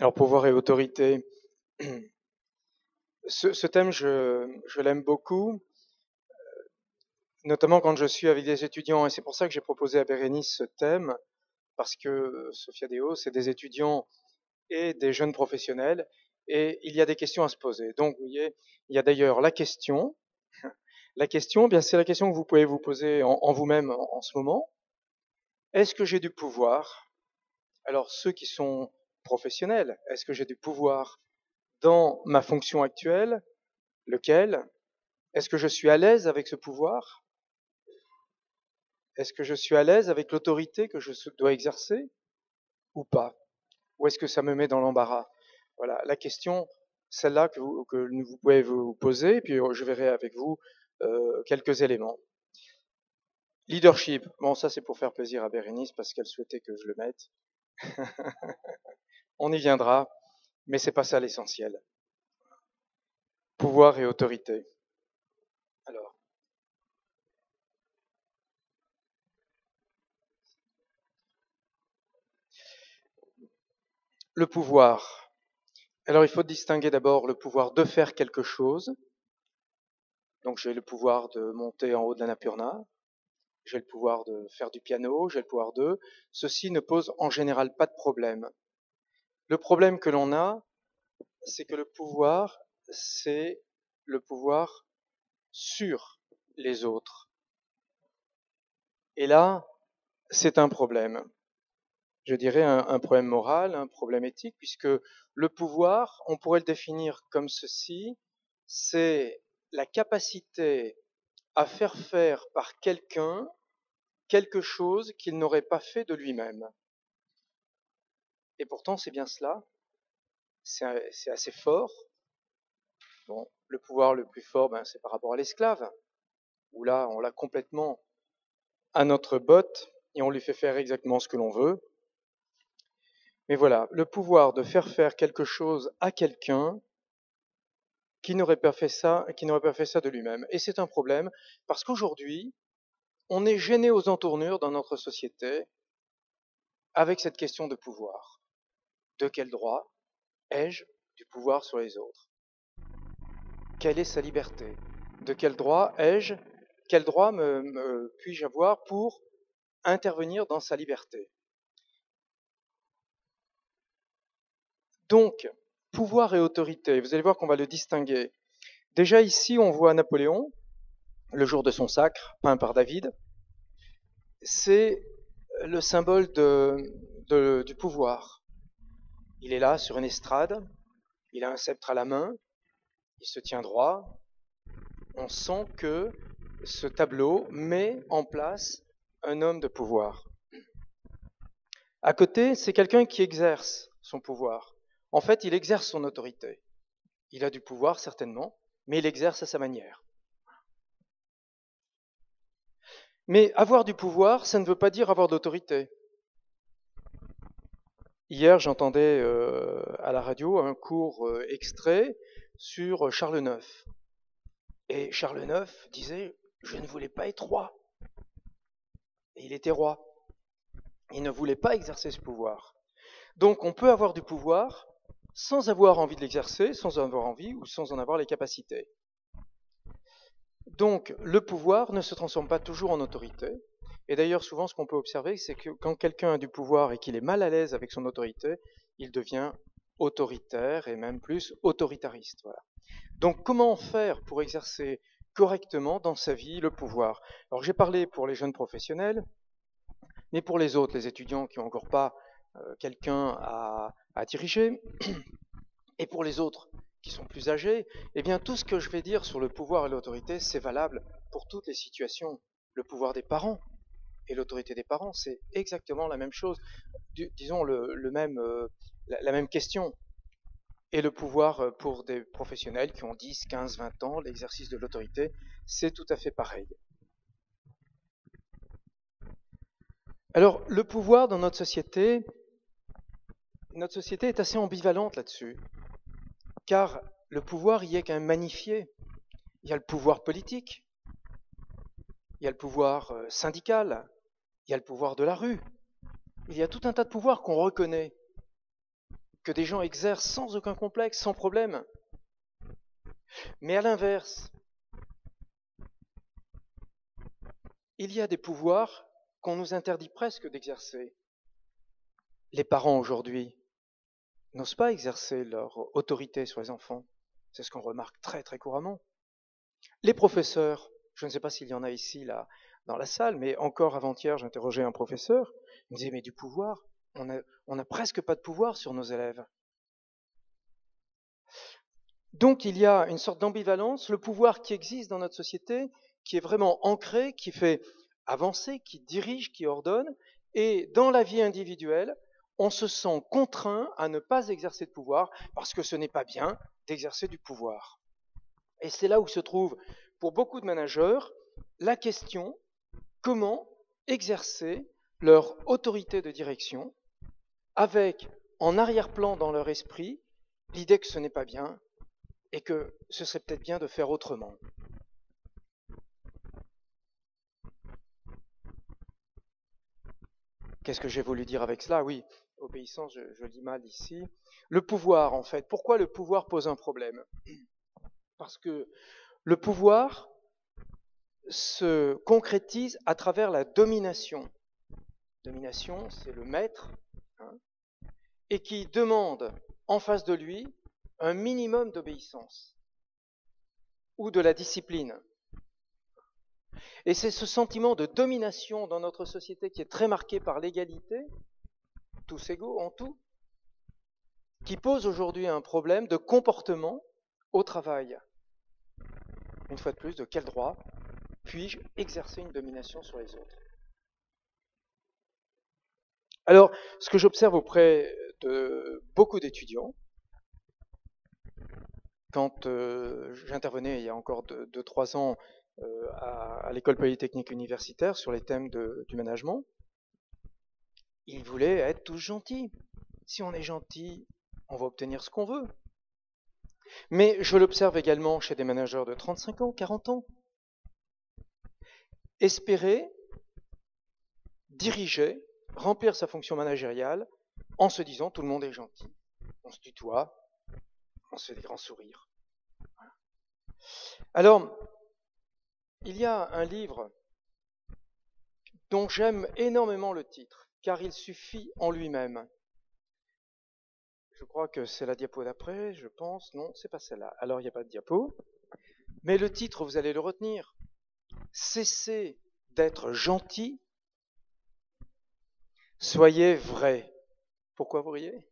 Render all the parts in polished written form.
Alors, pouvoir et autorité, ce thème, je l'aime beaucoup, notamment quand je suis avec des étudiants, et c'est pour ça que j'ai proposé à Bérénice ce thème, parce que Sophia Deo, c'est des étudiants et des jeunes professionnels, et il y a des questions à se poser. Donc, vous voyez, il y a d'ailleurs la question. La question, eh bien, c'est la question que vous pouvez vous poser en vous-même en ce moment. Est-ce que j'ai du pouvoir? Alors, ceux qui sont professionnels, est-ce que j'ai du pouvoir dans ma fonction actuelle? Lequel? Est-ce que je suis à l'aise avec ce pouvoir? Est-ce que je suis à l'aise avec l'autorité que je dois exercer ou pas? Ou est-ce que ça me met dans l'embarras? Voilà, la question, celle-là que vous pouvez vous poser, et puis je verrai avec vous quelques éléments. Leadership, bon ça c'est pour faire plaisir à Bérénice parce qu'elle souhaitait que je le mette. On y viendra, mais c'est pas ça l'essentiel. Pouvoir et autorité. Alors, le pouvoir. Alors il faut distinguer d'abord le pouvoir de faire quelque chose. Donc j'ai le pouvoir de monter en haut de l'Annapurna, j'ai le pouvoir de faire du piano, j'ai le pouvoir de... Ceci ne pose en général pas de problème. Le problème que l'on a, c'est que le pouvoir, c'est le pouvoir sur les autres. Et là, c'est un problème. Je dirais un problème moral, un problème éthique, puisque le pouvoir, on pourrait le définir comme ceci, c'est la capacité à faire par quelqu'un quelque chose qu'il n'aurait pas fait de lui-même. Et pourtant, c'est bien cela, c'est assez fort. Bon, le pouvoir le plus fort, ben, c'est par rapport à l'esclave, où là, on l'a complètement à notre botte et on lui fait faire exactement ce que l'on veut. Mais voilà, le pouvoir de faire quelque chose à quelqu'un qui n'aurait pas fait ça, de lui-même. Et c'est un problème parce qu'aujourd'hui, on est gêné aux entournures dans notre société avec cette question de pouvoir. De quel droit ai-je du pouvoir sur les autres? Quelle est sa liberté? De quel droit ai-je, quel droit puis-je avoir pour intervenir dans sa liberté? Donc, pouvoir et autorité, vous allez voir qu'on va le distinguer. Déjà ici, on voit Napoléon, le jour de son sacre, peint par David. C'est le symbole du pouvoir. Il est là sur une estrade, il a un sceptre à la main, il se tient droit. On sent que ce tableau met en place un homme de pouvoir. À côté, c'est quelqu'un qui exerce son pouvoir. En fait, il exerce son autorité. Il a du pouvoir, certainement, mais il exerce à sa manière. Mais avoir du pouvoir, ça ne veut pas dire avoir d'autorité. Hier, j'entendais à la radio un court extrait sur Charles IX. Et Charles IX disait, je ne voulais pas être roi. Et il était roi. Il ne voulait pas exercer ce pouvoir. Donc on peut avoir du pouvoir sans avoir envie de l'exercer, sans avoir envie ou sans en avoir les capacités. Donc le pouvoir ne se transforme pas toujours en autorité. Et d'ailleurs souvent ce qu'on peut observer, c'est que quand quelqu'un a du pouvoir et qu'il est mal à l'aise avec son autorité, il devient autoritaire et même plus autoritariste. Voilà. Donc comment faire pour exercer correctement dans sa vie le pouvoir? Alors j'ai parlé pour les jeunes professionnels, mais pour les autres, les étudiants qui n'ont encore pas quelqu'un à diriger, et pour les autres qui sont plus âgés, eh bien tout ce que je vais dire sur le pouvoir et l'autorité, c'est valable pour toutes les situations. Le pouvoir des parents et l'autorité des parents, c'est exactement la même chose, disons la même question. Et le pouvoir pour des professionnels qui ont 10, 15, 20 ans, l'exercice de l'autorité, c'est tout à fait pareil. Alors, le pouvoir dans notre société est assez ambivalente là-dessus, car le pouvoir y est quand même magnifié. Il y a le pouvoir politique, il y a le pouvoir syndical, il y a le pouvoir de la rue, il y a tout un tas de pouvoirs qu'on reconnaît, que des gens exercent sans aucun complexe, sans problème. Mais à l'inverse, il y a des pouvoirs qu'on nous interdit presque d'exercer. Les parents aujourd'hui n'osent pas exercer leur autorité sur les enfants. C'est ce qu'on remarque très très couramment. Les professeurs, je ne sais pas s'il y en a ici là dans la salle, mais encore avant-hier, j'interrogeais un professeur. Il me disait, mais du pouvoir, on n'a presque pas de pouvoir sur nos élèves. Donc il y a une sorte d'ambivalence, le pouvoir qui existe dans notre société, qui est vraiment ancré, qui fait avancer, qui dirige, qui ordonne, et dans la vie individuelle, on se sent contraint à ne pas exercer de pouvoir parce que ce n'est pas bien d'exercer du pouvoir. Et c'est là où se trouve, pour beaucoup de managers, la question comment exercer leur autorité de direction avec en arrière-plan dans leur esprit l'idée que ce n'est pas bien et que ce serait peut-être bien de faire autrement. Qu'est-ce que j'ai voulu dire avec cela? Oui, obéissance, je lis mal ici. Le pouvoir, en fait. Pourquoi le pouvoir pose un problème? Parce que le pouvoir se concrétise à travers la domination. Domination, c'est le maître, hein, et qui demande en face de lui un minimum d'obéissance ou de la discipline. Et c'est ce sentiment de domination dans notre société qui est très marqué par l'égalité, tous égaux en tout, qui pose aujourd'hui un problème de comportement au travail. Une fois de plus, de quel droit puis-je exercer une domination sur les autres? Alors, ce que j'observe auprès de beaucoup d'étudiants, quand j'intervenais il y a encore 2-3 ans à l'école polytechnique universitaire sur les thèmes du management, ils voulaient être tous gentils. Si on est gentil, on va obtenir ce qu'on veut. Mais je l'observe également chez des managers de 35 ans, 40 ans. Espérer, diriger, remplir sa fonction managériale en se disant tout le monde est gentil. On se tutoie, on se fait des grands sourires. Alors, il y a un livre dont j'aime énormément le titre, car il suffit en lui-même. Je crois que c'est la diapo d'après, je pense. Non, c'est pas celle-là. Alors, il n'y a pas de diapo. Mais le titre, vous allez le retenir. Cessez d'être gentil, soyez vrai. Pourquoi vous riez?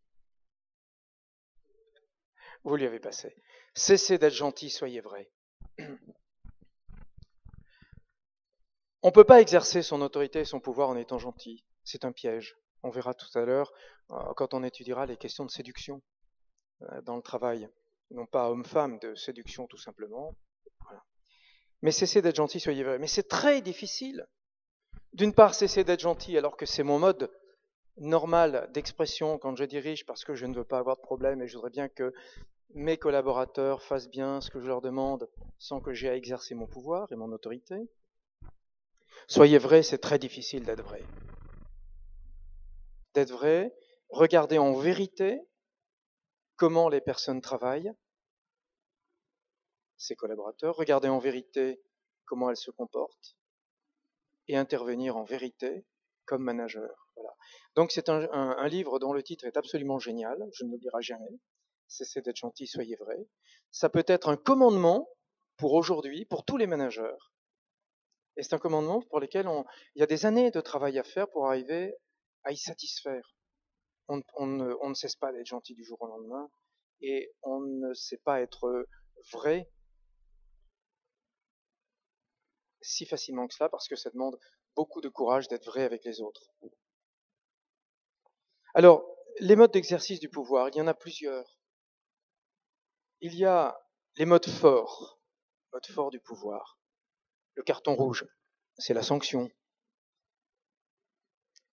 Vous lui avez passé. Cessez d'être gentil, soyez vrai. On ne peut pas exercer son autorité et son pouvoir en étant gentil. C'est un piège. On verra tout à l'heure quand on étudiera les questions de séduction dans le travail. Non pas homme-femme, de séduction tout simplement. Voilà. Mais cessez d'être gentil, soyez vrai. Mais c'est très difficile. D'une part, cessez d'être gentil alors que c'est mon mode normal d'expression quand je dirige parce que je ne veux pas avoir de problème et je voudrais bien que mes collaborateurs fassent bien ce que je leur demande sans que j'aie à exercer mon pouvoir et mon autorité. Soyez vrai, c'est très difficile d'être vrai. D'être vrai, regardez en vérité comment les personnes travaillent, ses collaborateurs, regardez en vérité comment elles se comportent et intervenir en vérité comme manager. Voilà. Donc c'est un livre dont le titre est absolument génial, je ne l'oublierai jamais. Cessez d'être gentil, soyez vrai. Ça peut être un commandement pour aujourd'hui, pour tous les managers. Et c'est un commandement pour lequel il y a des années de travail à faire pour arriver à y satisfaire. On ne cesse pas d'être gentil du jour au lendemain et on ne sait pas être vrai si facilement que cela parce que ça demande beaucoup de courage d'être vrai avec les autres. Alors, les modes d'exercice du pouvoir, il y en a plusieurs. Il y a les modes forts du pouvoir. Le carton rouge, c'est la sanction.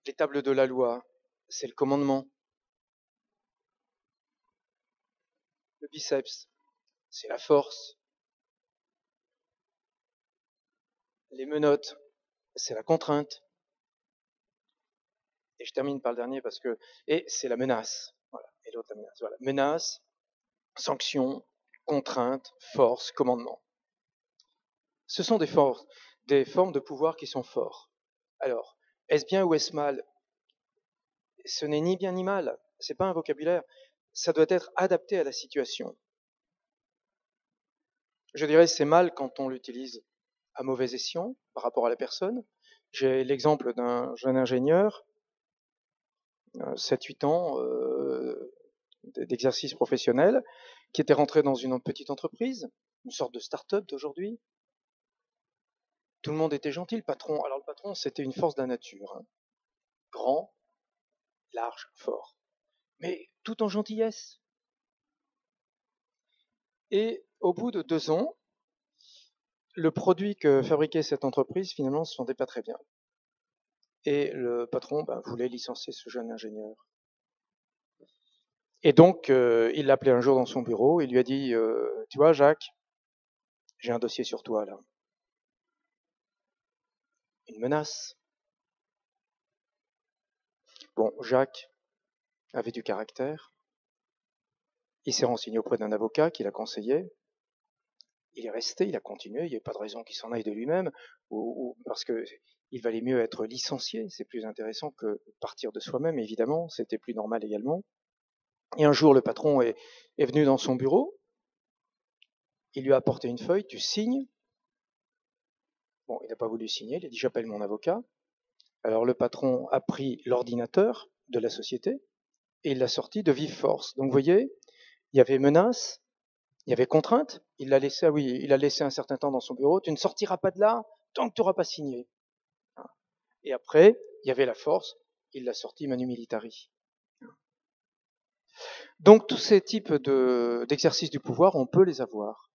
Les tables de la loi, c'est le commandement. Le biceps, c'est la force. Les menottes, c'est la contrainte. Et je termine par le dernier et c'est la menace. Voilà. Et l'autre la menace. Voilà. Menace, sanction, contrainte, force, commandement. Ce sont des formes de pouvoir qui sont forts. Alors, est-ce bien ou est-ce mal? Ce n'est ni bien ni mal, c'est pas un vocabulaire, ça doit être adapté à la situation. Je dirais c'est mal quand on l'utilise à mauvais escient par rapport à la personne. J'ai l'exemple d'un jeune ingénieur, 7-8 ans d'exercice professionnel, qui était rentré dans une petite entreprise, une sorte de start-up d'aujourd'hui. Tout le monde était gentil, le patron. Alors le patron, c'était une force de la nature. Grand, large, fort. Mais tout en gentillesse. Et au bout de 2 ans, le produit que fabriquait cette entreprise, finalement, ne se vendait pas très bien. Et le patron voulait licencier ce jeune ingénieur. Et donc, il l'a appelé un jour dans son bureau, il lui a dit, tu vois, Jacques, j'ai un dossier sur toi, là. Une menace. Bon, Jacques avait du caractère. Il s'est renseigné auprès d'un avocat qui l'a conseillé. Il est resté, il a continué, il n'y avait pas de raison qu'il s'en aille de lui-même, ou parce que il valait mieux être licencié, c'est plus intéressant que partir de soi-même, évidemment, c'était plus normal également. Et un jour, le patron est venu dans son bureau, il lui a apporté une feuille, tu signes. Bon, il n'a pas voulu signer, il a dit j'appelle mon avocat. Alors le patron a pris l'ordinateur de la société et il l'a sorti de vive force. Donc vous voyez, il y avait menace, il y avait contrainte, il l'a laissé, il a laissé un certain temps dans son bureau, tu ne sortiras pas de là tant que tu n'auras pas signé. Et après, il y avait la force, il l'a sorti manu militari. Donc tous ces types d'exercices du pouvoir, on peut les avoir.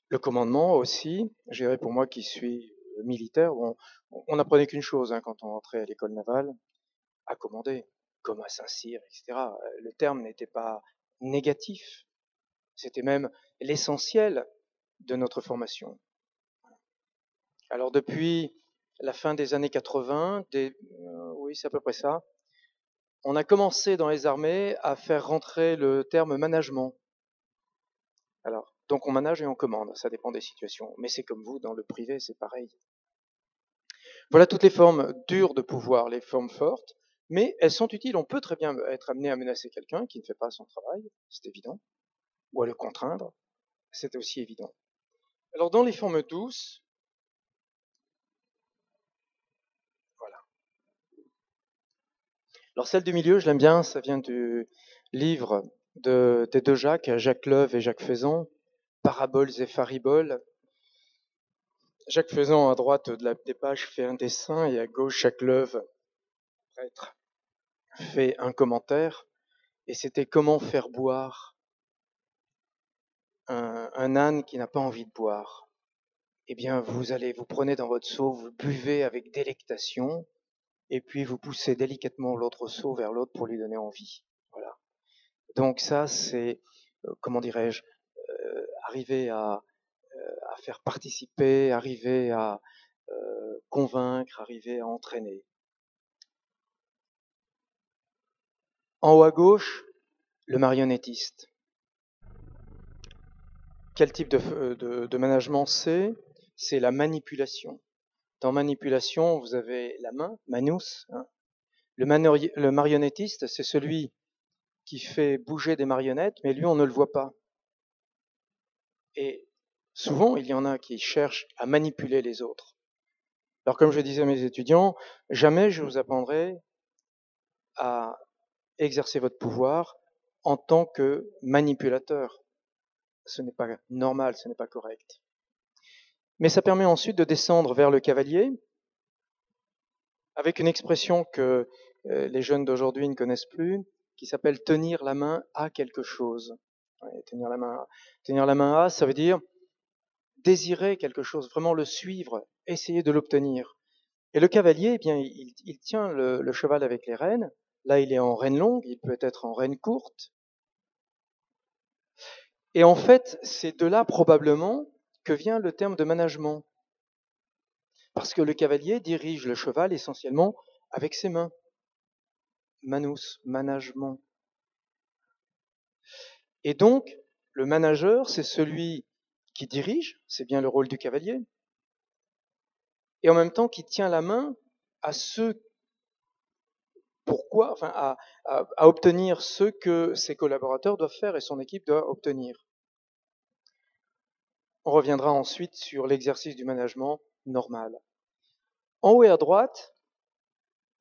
Le commandement aussi, je dirais pour moi qui suis militaire, on n'apprenait qu'une chose quand on rentrait à l'école navale, à commander, comme à Saint-Cyr, etc. Le terme n'était pas négatif, c'était même l'essentiel de notre formation. Alors depuis la fin des années 80, oui c'est à peu près ça, on a commencé dans les armées à faire rentrer le terme management. Alors, donc on manage et on commande, ça dépend des situations. Mais c'est comme vous, dans le privé, c'est pareil. Voilà toutes les formes dures de pouvoir, les formes fortes, mais elles sont utiles. On peut très bien être amené à menacer quelqu'un qui ne fait pas son travail, c'est évident, ou à le contraindre, c'est aussi évident. Alors dans les formes douces, voilà. Alors celle du milieu, je l'aime bien, ça vient du livre des deux Jacques, Jacques Leuve et Jacques Faisan, Paraboles et Fariboles. Jacques Faisan, à droite des pages, fait un dessin, et à gauche, Jacques Leuve, prêtre, fait un commentaire. Et c'était comment faire boire un âne qui n'a pas envie de boire. Eh bien, vous prenez dans votre seau, vous buvez avec délectation, et puis vous poussez délicatement l'autre seau vers l'autre pour lui donner envie. Voilà. Donc ça, c'est, comment dirais-je, arriver à faire participer, arriver à convaincre, arriver à entraîner. En haut à gauche, le marionnettiste. Quel type de management c'est? C'est la manipulation. Dans manipulation, vous avez la main, manus. Le marionnettiste, c'est celui qui fait bouger des marionnettes, mais lui, on ne le voit pas. Et souvent, il y en a qui cherchent à manipuler les autres. Alors, comme je disais à mes étudiants, jamais je vous apprendrai à exercer votre pouvoir en tant que manipulateur. Ce n'est pas normal, ce n'est pas correct. Mais ça permet ensuite de descendre vers le cavalier, avec une expression que les jeunes d'aujourd'hui ne connaissent plus, qui s'appelle tenir la main à quelque chose. Ouais, tenir la main à, ça veut dire désirer quelque chose, vraiment le suivre, essayer de l'obtenir. Et le cavalier, eh bien, il tient le cheval avec les rênes. Là, il est en rêne longue, il peut être en rêne courte. Et en fait, c'est de là probablement que vient le terme de management. Parce que le cavalier dirige le cheval essentiellement avec ses mains. manus, management. Et donc, le manager, c'est celui qui dirige, c'est bien le rôle du cavalier, et en même temps qui tient la main à à obtenir ce que ses collaborateurs doivent faire et son équipe doit obtenir. On reviendra ensuite sur l'exercice du management normal. En haut et à droite,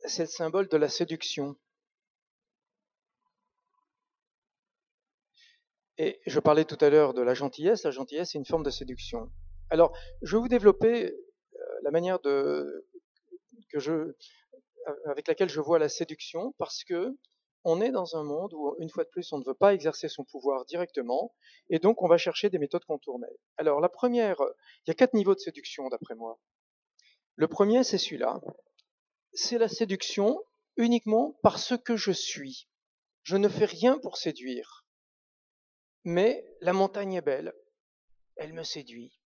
c'est le symbole de la séduction. Et je parlais tout à l'heure de la gentillesse. La gentillesse, c'est une forme de séduction. Alors, je vais vous développer la manière avec laquelle je vois la séduction, parce que on est dans un monde où, une fois de plus, on ne veut pas exercer son pouvoir directement, et donc on va chercher des méthodes contournées. Alors, la première, il y a 4 niveaux de séduction, d'après moi. Le premier, c'est celui-là. C'est la séduction uniquement par ce que je suis. Je ne fais rien pour séduire. Mais la montagne est belle, elle me séduit.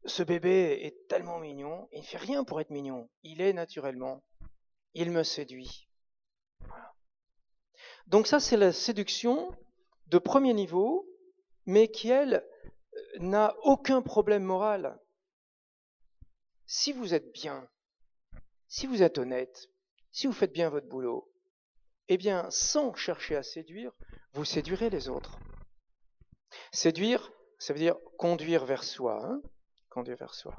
Ce bébé est tellement mignon, il ne fait rien pour être mignon, il est naturellement, il me séduit. Voilà. Donc ça, c'est la séduction de premier niveau, mais qui, elle, n'a aucun problème moral. Si vous êtes bien, si vous êtes honnête, si vous faites bien votre boulot, eh bien, sans chercher à séduire, vous séduirez les autres. Séduire, ça veut dire conduire vers soi. Conduire vers soi.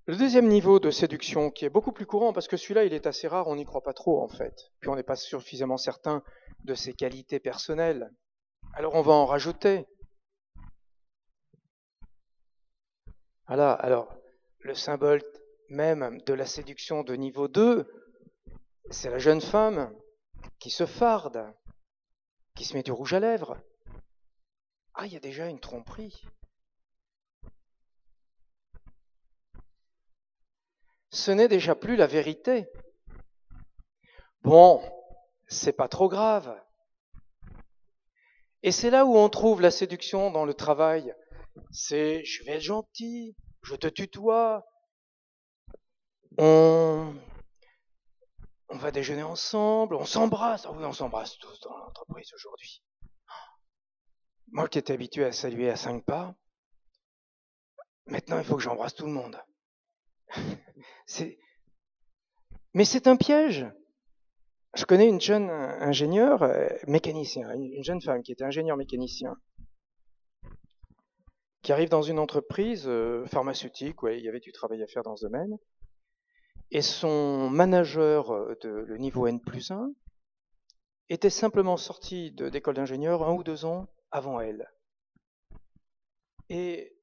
Le deuxième niveau de séduction, qui est beaucoup plus courant, parce que celui-là, il est assez rare, on n'y croit pas trop en fait. Puis on n'est pas suffisamment certain de ses qualités personnelles. Alors on va en rajouter. Voilà, alors le symbole même de la séduction de niveau 2, c'est la jeune femme qui se farde, qui se met du rouge à lèvres. Ah, il y a déjà une tromperie. Ce n'est déjà plus la vérité. Bon, c'est pas trop grave. Et c'est là où on trouve la séduction dans le travail. C'est je vais être gentil, je te tutoie, on va déjeuner ensemble, on s'embrasse. Ah oui, on s'embrasse tous dans l'entreprise aujourd'hui. Moi qui étais habitué à saluer à 5 pas, maintenant il faut que j'embrasse tout le monde. Mais c'est un piège. Je connais une jeune ingénieure mécanicien, une jeune femme qui était ingénieur mécanicien, qui arrive dans une entreprise pharmaceutique, il y avait du travail à faire dans ce domaine, et son manager le niveau N+1 était simplement sorti d'école d'ingénieur 1 ou 2 ans avant elle. Et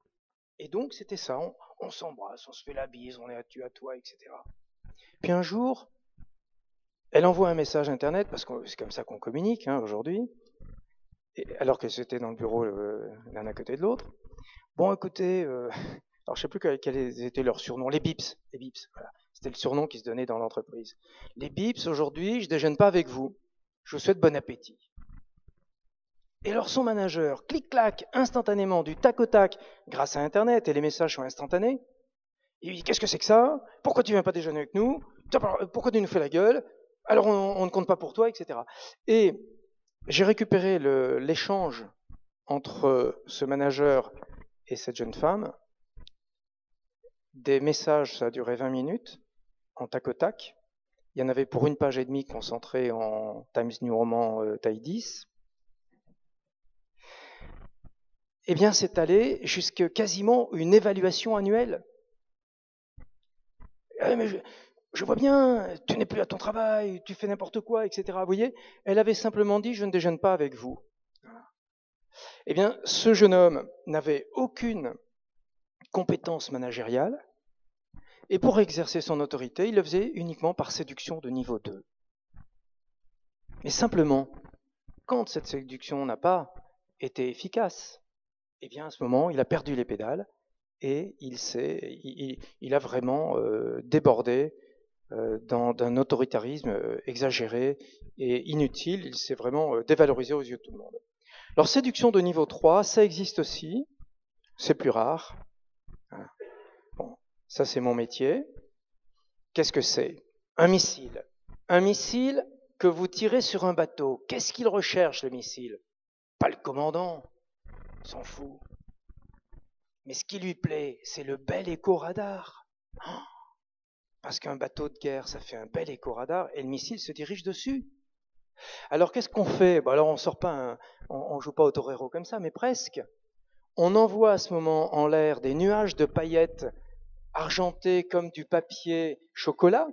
donc c'était ça, on s'embrasse, on se fait la bise, on est à toi, etc. Puis un jour, elle envoie un message internet, parce que c'est comme ça qu'on communique aujourd'hui, alors que c'était dans le bureau l'un à côté de l'autre. Bon, écoutez, alors je sais plus quels étaient leurs surnoms, les bips, voilà. C'était le surnom qui se donnait dans l'entreprise. Les bips, aujourd'hui, je déjeune pas avec vous. Je vous souhaite bon appétit. Et alors son manager, clic-clac, instantanément, du tac au tac, grâce à Internet, et les messages sont instantanés, il lui dit, qu'est-ce que c'est que ça? Pourquoi tu viens pas déjeuner avec nous? Pourquoi tu nous fais la gueule? Alors on ne compte pas pour toi, etc. Et j'ai récupéré l'échange entre ce manager et cette jeune femme. Des messages, ça a duré 20 minutes, en tac au tac. Il y en avait pour 1 page et demie concentrée en Times New Roman taille 10. Eh bien, c'est allé jusqu'à quasiment une évaluation annuelle. Mais je vois bien, tu n'es plus à ton travail, tu fais n'importe quoi, etc. Vous voyez, elle avait simplement dit, je ne déjeune pas avec vous. Eh bien, ce jeune homme n'avait aucune compétence managériale, et pour exercer son autorité, il le faisait uniquement par séduction de niveau 2. Mais simplement, quand cette séduction n'a pas été efficace, eh bien à ce moment, il a perdu les pédales et il a vraiment débordé d'un autoritarisme exagéré et inutile. Il s'est vraiment dévalorisé aux yeux de tout le monde. Alors, séduction de niveau 3, ça existe aussi, c'est plus rare. Bon, ça c'est mon métier. Qu'est-ce que c'est? Un missile. Un missile, que vous tirez sur un bateau, qu'est-ce qu'il recherche, le missile? Pas le commandant, il s'en fout. Mais ce qui lui plaît, c'est le bel écho-radar. Parce qu'un bateau de guerre, ça fait un bel écho-radar et le missile se dirige dessus. Alors qu'est-ce qu'on fait? Alors on sort pas, on joue pas au torero comme ça, mais presque. On envoie à ce moment en l'air des nuages de paillettes argentées comme du papier chocolat,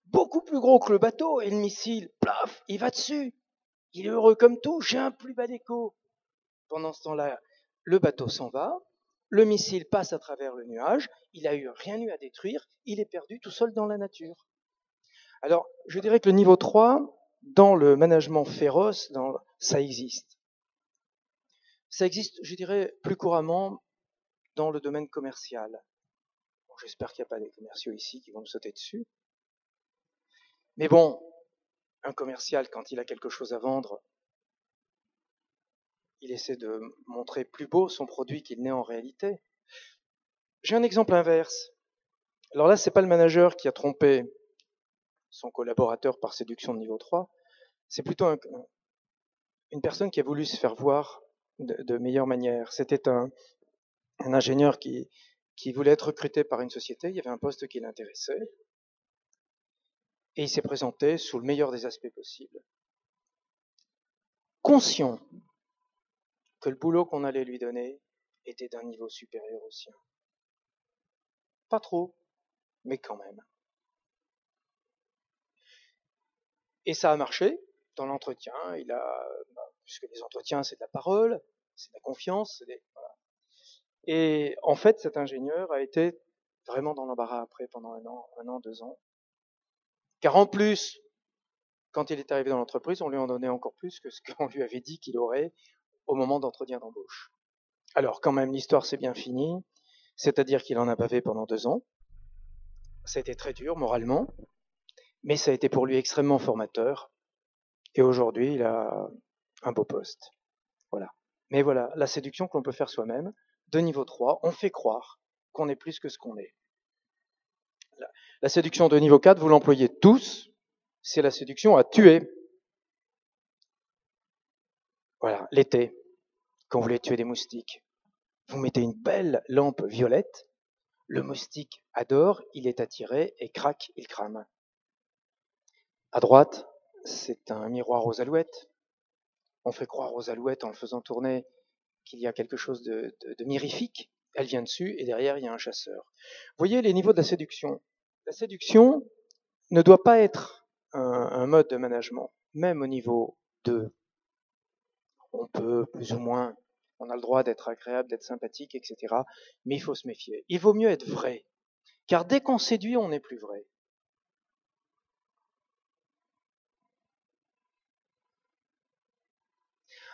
beaucoup plus gros que le bateau, et le missile, plaf, il va dessus. Il est heureux comme tout, j'ai un plus bel écho. Pendant ce temps-là, le bateau s'en va, le missile passe à travers le nuage, il n'a rien eu à détruire, il est perdu tout seul dans la nature. Alors, je dirais que le niveau 3, dans le management féroce, ça existe. Ça existe, je dirais, plus couramment dans le domaine commercial. Bon, j'espère qu'il n'y a pas des commerciaux ici qui vont me sauter dessus. Mais bon, un commercial, quand il a quelque chose à vendre, il essaie de montrer plus beau son produit qu'il n'est en réalité. J'ai un exemple inverse. Alors là, ce n'est pas le manager qui a trompé son collaborateur par séduction de niveau 3, c'est plutôt une personne qui a voulu se faire voir de meilleure manière. C'était un ingénieur qui voulait être recruté par une société, il y avait un poste qui l'intéressait, et il s'est présenté sous le meilleur des aspects possibles. Conscient que le boulot qu'on allait lui donner était d'un niveau supérieur au sien. Pas trop, mais quand même. Et ça a marché dans l'entretien. Puisque les entretiens, c'est de la parole, c'est de la confiance. Voilà. Et en fait, cet ingénieur a été vraiment dans l'embarras après pendant un an, 2 ans. Car en plus, quand il est arrivé dans l'entreprise, on lui en donnait encore plus que ce qu'on lui avait dit qu'il aurait au moment d'entretien d'embauche. Alors quand même, l'histoire s'est bien finie, c'est-à-dire qu'il en a bavé pendant 2 ans. Ça a été très dur moralement, mais ça a été pour lui extrêmement formateur. Et aujourd'hui, il a un beau poste. Voilà. Mais voilà, la séduction que l'on peut faire soi-même, de niveau 3, on fait croire qu'on est plus que ce qu'on est. La séduction de niveau 4, vous l'employez tous, c'est la séduction à tuer. Voilà, l'été, quand vous voulez tuer des moustiques, vous mettez une belle lampe violette, le moustique adore, il est attiré et crac, il crame. À droite, c'est un miroir aux alouettes. On fait croire aux alouettes en le faisant tourner qu'il y a quelque chose de mirifique. Elle vient dessus et derrière, il y a un chasseur. Vous voyez les niveaux de la séduction. La séduction ne doit pas être un mode de management. Même au niveau 2, on peut plus ou moins, on a le droit d'être agréable, d'être sympathique, etc. Mais il faut se méfier. Il vaut mieux être vrai. Car dès qu'on séduit, on n'est plus vrai.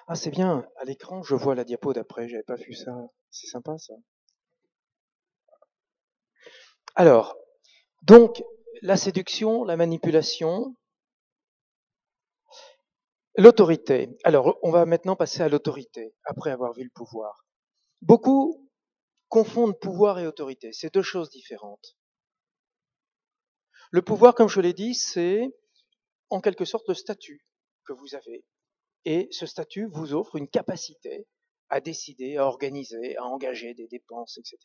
Ah, c'est bien, à l'écran, je vois la diapo d'après, j'avais pas vu ça. C'est sympa, ça. Alors, donc, la séduction, la manipulation, l'autorité. Alors, on va maintenant passer à l'autorité, après avoir vu le pouvoir. Beaucoup confondent pouvoir et autorité, c'est 2 choses différentes. Le pouvoir, comme je l'ai dit, c'est en quelque sorte le statut que vous avez. Et ce statut vous offre une capacité à décider, à organiser, à engager des dépenses, etc.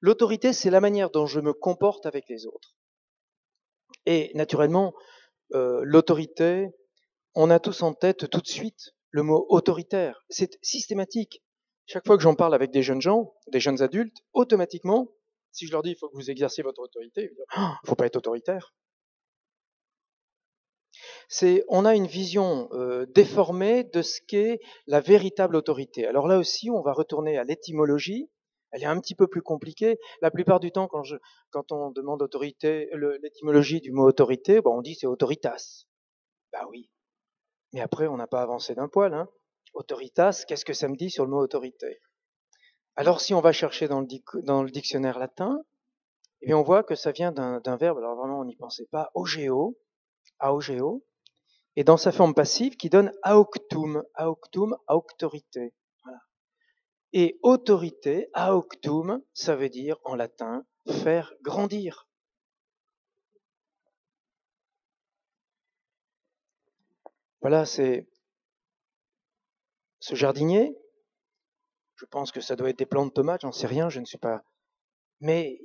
L'autorité, c'est la manière dont je me comporte avec les autres. Et naturellement, l'autorité, on a tous en tête tout de suite le mot autoritaire. C'est systématique. Chaque fois que j'en parle avec des jeunes gens, des jeunes adultes, automatiquement, si je leur dis il faut que vous exerciez votre autorité, ils disent il ne faut pas être autoritaire. On a une vision déformée de ce qu'est la véritable autorité. Alors là aussi, on va retourner à l'étymologie. Elle est un petit peu plus compliquée. La plupart du temps, quand on demande autorité, l'étymologie du mot autorité, on dit c'est autoritas. Bah oui. Mais après, on n'a pas avancé d'un poil. Hein. Autoritas, qu'est-ce que ça me dit sur le mot autorité? Alors si on va chercher dans le dictionnaire latin, eh bien on voit que ça vient d'un verbe, alors vraiment on n'y pensait pas, augeo, et dans sa forme passive qui donne auctum, auctorité. Voilà. Et autorité, auctum, ça veut dire en latin faire grandir. Voilà, c'est ce jardinier. Je pense que ça doit être des plants de tomates, j'en sais rien, je ne suis pas. Mais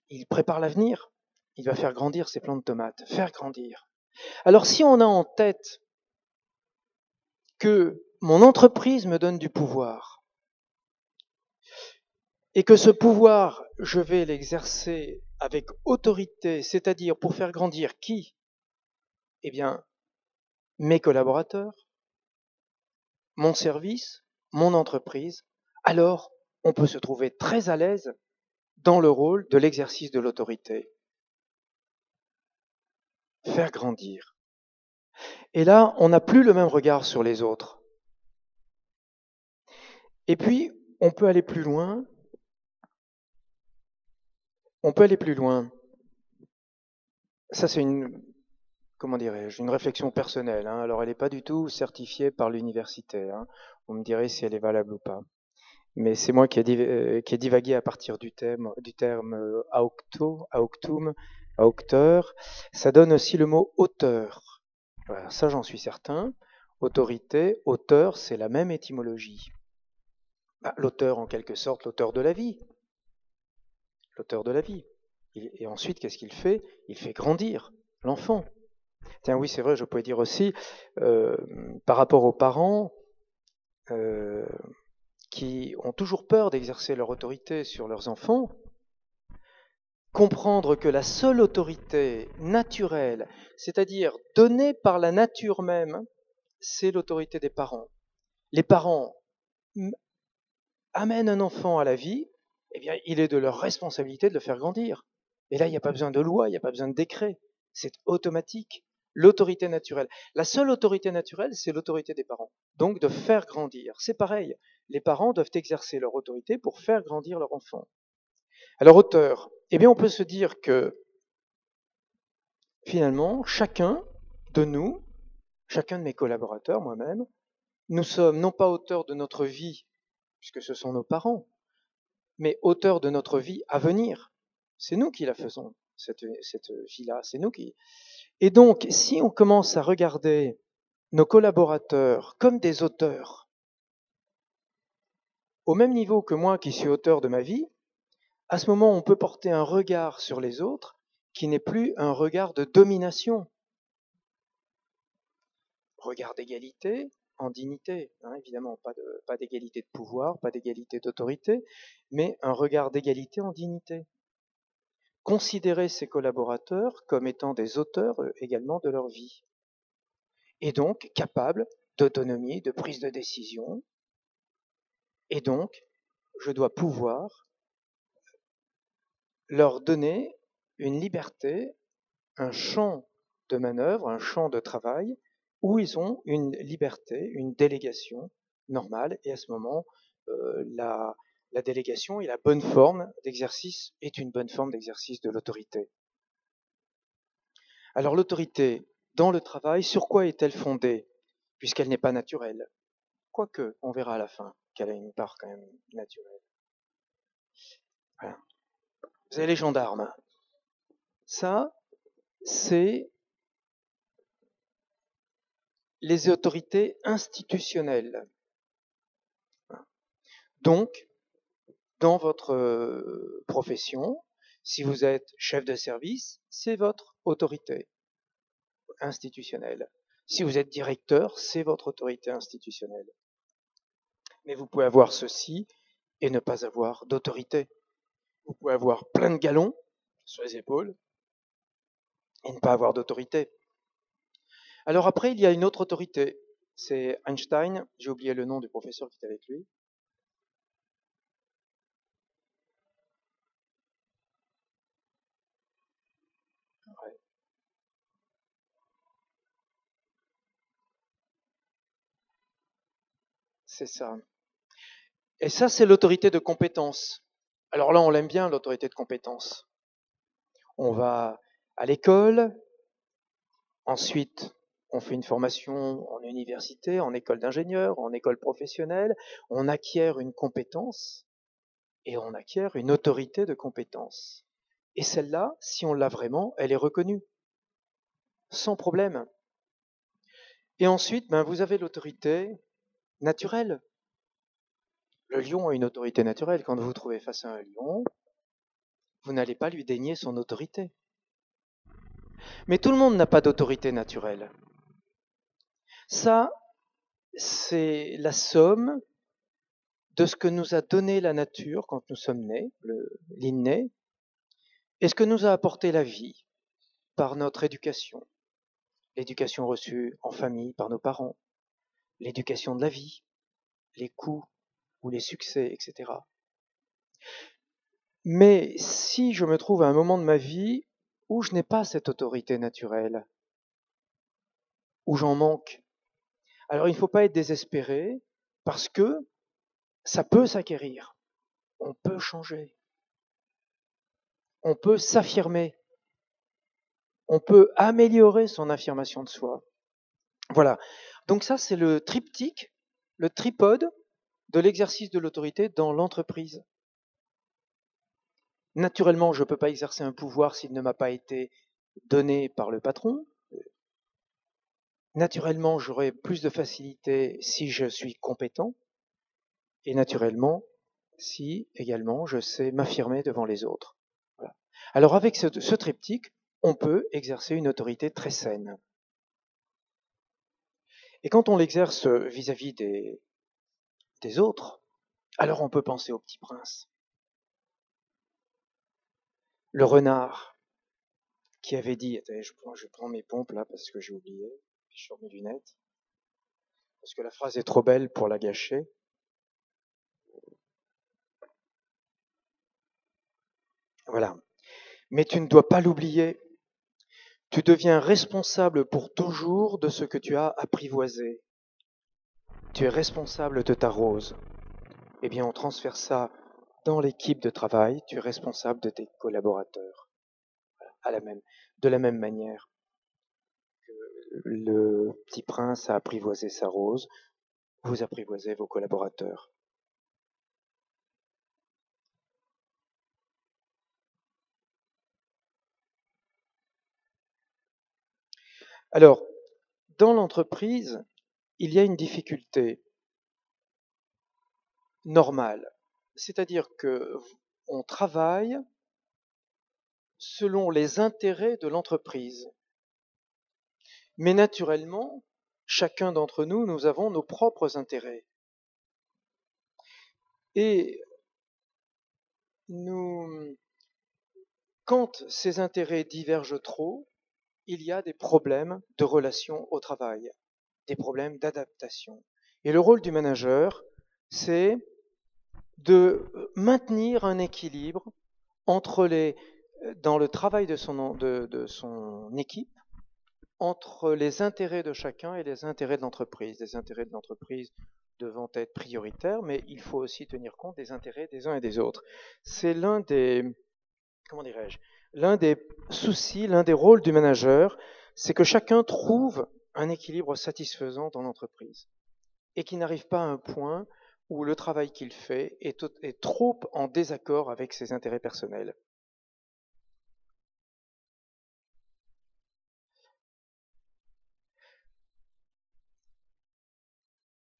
il prépare l'avenir. Il va faire grandir ces plants de tomates, faire grandir. Alors si on a en tête que mon entreprise me donne du pouvoir et que ce pouvoir, je vais l'exercer avec autorité, c'est-à-dire pour faire grandir qui? Eh bien, mes collaborateurs, mon service, mon entreprise, alors on peut se trouver très à l'aise dans le rôle de l'exercice de l'autorité. Faire grandir. Et là, on n'a plus le même regard sur les autres. Et puis, on peut aller plus loin. On peut aller plus loin. Ça, c'est une réflexion personnelle. Alors, elle n'est pas du tout certifiée par l'université. Vous me direz si elle est valable ou pas. Mais c'est moi qui ai divagué à partir du terme auctum, aucteur. Ça donne aussi le mot auteur. Voilà, ça, j'en suis certain. Autorité, auteur, c'est la même étymologie. L'auteur, en quelque sorte, l'auteur de la vie. L'auteur de la vie. Et ensuite, qu'est-ce qu'il fait? Il fait grandir l'enfant. Tiens, oui, c'est vrai, je pourrais dire aussi, par rapport aux parents qui ont toujours peur d'exercer leur autorité sur leurs enfants, comprendre que la seule autorité naturelle, c'est-à-dire donnée par la nature même, c'est l'autorité des parents. Les parents amènent un enfant à la vie, eh bien, il est de leur responsabilité de le faire grandir. Et là, il n'y a pas besoin de loi, il n'y a pas besoin de décret. C'est automatique. L'autorité naturelle. La seule autorité naturelle, c'est l'autorité des parents. Donc, de faire grandir. C'est pareil. Les parents doivent exercer leur autorité pour faire grandir leur enfant. Alors, auteur, eh bien, on peut se dire que, finalement, chacun de nous, chacun de mes collaborateurs, moi-même, nous sommes non pas auteurs de notre vie, puisque ce sont nos parents, mais auteurs de notre vie à venir. C'est nous qui la faisons, cette vie-là, c'est nous qui... Et donc, si on commence à regarder nos collaborateurs comme des auteurs, au même niveau que moi qui suis auteur de ma vie, à ce moment, on peut porter un regard sur les autres qui n'est plus un regard de domination. Regard d'égalité en dignité, évidemment, pas d'égalité de pouvoir, pas d'égalité d'autorité, mais un regard d'égalité en dignité. Considérer ses collaborateurs comme étant des auteurs également de leur vie, et donc capables d'autonomie, de prise de décision, et donc je dois pouvoir leur donner une liberté, un champ de manœuvre, un champ de travail, où ils ont une liberté, une délégation normale, et à ce moment, la délégation et la bonne forme d'exercice est une bonne forme d'exercice de l'autorité. Alors l'autorité dans le travail, sur quoi est-elle fondée, puisqu'elle n'est pas naturelle? Quoique, on verra à la fin qu'elle a une part quand même naturelle. Voilà. Vous avez les gendarmes. Ça, c'est les autorités institutionnelles. Donc, dans votre profession, si vous êtes chef de service, c'est votre autorité institutionnelle. Si vous êtes directeur, c'est votre autorité institutionnelle. Mais vous pouvez avoir ceci et ne pas avoir d'autorité. Vous pouvez avoir plein de galons sur les épaules et ne pas avoir d'autorité. Alors après, il y a une autre autorité. C'est Einstein, j'ai oublié le nom du professeur qui était avec lui. Ouais. C'est ça. Et ça, c'est l'autorité de compétence. Alors là, on l'aime bien, l'autorité de compétence. On va à l'école, ensuite, on fait une formation en université, en école d'ingénieur, en école professionnelle, on acquiert une compétence et on acquiert une autorité de compétence. Et celle-là, si on l'a vraiment, elle est reconnue, sans problème. Et ensuite, vous avez l'autorité naturelle. Le lion a une autorité naturelle. Quand vous vous trouvez face à un lion, vous n'allez pas lui dénier son autorité. Mais tout le monde n'a pas d'autorité naturelle. Ça, c'est la somme de ce que nous a donné la nature quand nous sommes nés, l'inné, et ce que nous a apporté la vie par notre éducation. L'éducation reçue en famille par nos parents, l'éducation de la vie, les coups ou les succès, etc. Mais si je me trouve à un moment de ma vie où je n'ai pas cette autorité naturelle, où j'en manque, alors il ne faut pas être désespéré parce que ça peut s'acquérir, on peut changer, on peut s'affirmer, on peut améliorer son affirmation de soi. Voilà. Donc ça, c'est le triptyque, le tripode de l'exercice de l'autorité dans l'entreprise. Naturellement, je ne peux pas exercer un pouvoir s'il ne m'a pas été donné par le patron. Naturellement, j'aurai plus de facilité si je suis compétent. Et naturellement, si également je sais m'affirmer devant les autres. Voilà. Alors avec ce triptyque, on peut exercer une autorité très saine. Et quand on l'exerce vis-à-vis des autres, alors on peut penser au Petit Prince. Le renard qui avait dit, attendez, je prends mes pompes là parce que j'ai oublié, puis je sors mes lunettes, parce que la phrase est trop belle pour la gâcher. Voilà. Mais tu ne dois pas l'oublier. Tu deviens responsable pour toujours de ce que tu as apprivoisé. Tu es responsable de ta rose. Eh bien, on transfère ça dans l'équipe de travail. Tu es responsable de tes collaborateurs. De la même manière que le Petit Prince a apprivoisé sa rose, vous apprivoisez vos collaborateurs. Alors, dans l'entreprise, il y a une difficulté normale, c'est-à-dire que on travaille selon les intérêts de l'entreprise. Mais naturellement, chacun d'entre nous, nous avons nos propres intérêts. Et quand ces intérêts divergent trop, il y a des problèmes de relation au travail, des problèmes d'adaptation. Et le rôle du manager, c'est de maintenir un équilibre dans le travail de son équipe, entre les intérêts de chacun et les intérêts de l'entreprise. Les intérêts de l'entreprise devant être prioritaires, mais il faut aussi tenir compte des intérêts des uns et des autres. C'est l'un des soucis, l'un des rôles du manager, c'est que chacun trouve un équilibre satisfaisant dans l'entreprise et qu'il n'arrive pas à un point où le travail qu'il fait est trop en désaccord avec ses intérêts personnels.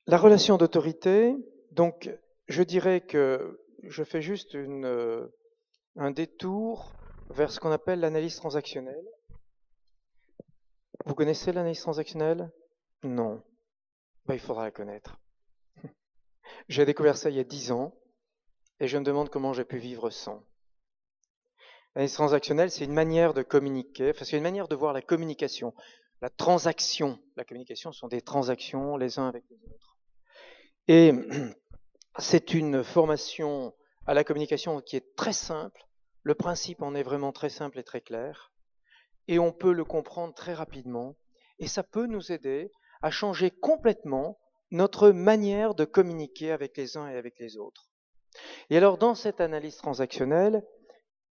La relation d'autorité, donc je dirais que je fais juste un détour vers ce qu'on appelle l'analyse transactionnelle. Vous connaissez l'analyse transactionnelle? Non. Il faudra la connaître. J'ai découvert ça il y a 10 ans et je me demande comment j'ai pu vivre sans. L'analyse transactionnelle, c'est une manière de communiquer, c'est une manière de voir la communication, la transaction. La communication sont des transactions les uns avec les autres. Et c'est une formation à la communication qui est très simple. Le principe en est vraiment très simple et très clair. Et on peut le comprendre très rapidement. Et ça peut nous aider à changer complètement notre manière de communiquer avec les uns et avec les autres. Et alors, dans cette analyse transactionnelle,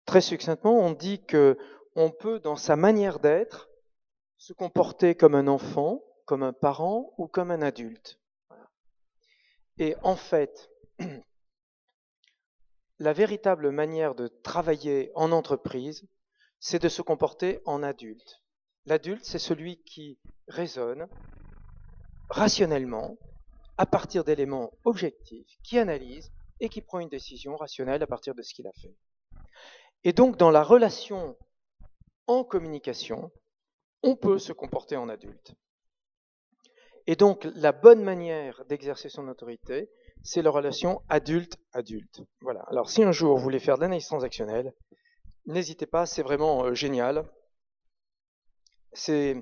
très succinctement, on dit qu'on peut, dans sa manière d'être, se comporter comme un enfant, comme un parent ou comme un adulte. Et en fait, la véritable manière de travailler en entreprise, c'est de se comporter en adulte. L'adulte, c'est celui qui raisonne, rationnellement à partir d'éléments objectifs, qui analyse et qui prend une décision rationnelle à partir de ce qu'il a fait. Et donc, dans la relation en communication, on peut se comporter en adulte. Et donc, la bonne manière d'exercer son autorité, c'est la relation adulte-adulte. Voilà. Alors, si un jour vous voulez faire de l'analyse transactionnelle, n'hésitez pas, c'est vraiment génial. C'est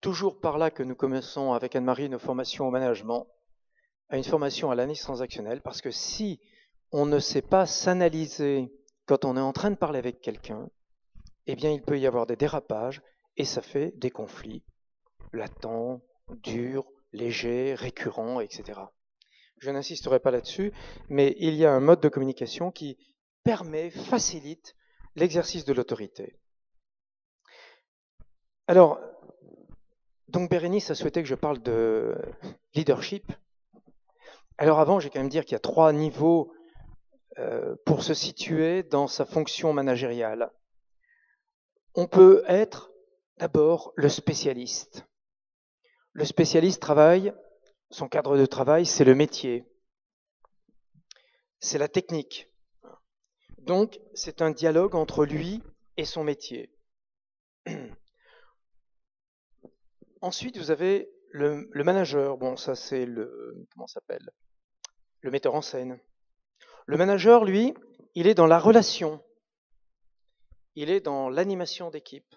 toujours par là que nous commençons avec Anne-Marie nos formations au management, à une formation à l'analyse transactionnelle, parce que si on ne sait pas s'analyser quand on est en train de parler avec quelqu'un, eh bien, il peut y avoir des dérapages et ça fait des conflits latents, durs, légers, récurrents, etc. Je n'insisterai pas là-dessus, mais il y a un mode de communication qui permet, facilite l'exercice de l'autorité. Alors, donc Bérénice a souhaité que je parle de leadership. Alors avant, j'ai quand même dire qu'il y a 3 niveaux pour se situer dans sa fonction managériale. On peut être d'abord le spécialiste. Le spécialiste travaille, son cadre de travail, c'est le métier, c'est la technique. Donc, c'est un dialogue entre lui et son métier. Ensuite, vous avez le manager. Bon, ça c'est comment ça s'appelle ? Le metteur en scène. Le manager, lui, il est dans la relation. Il est dans l'animation d'équipe.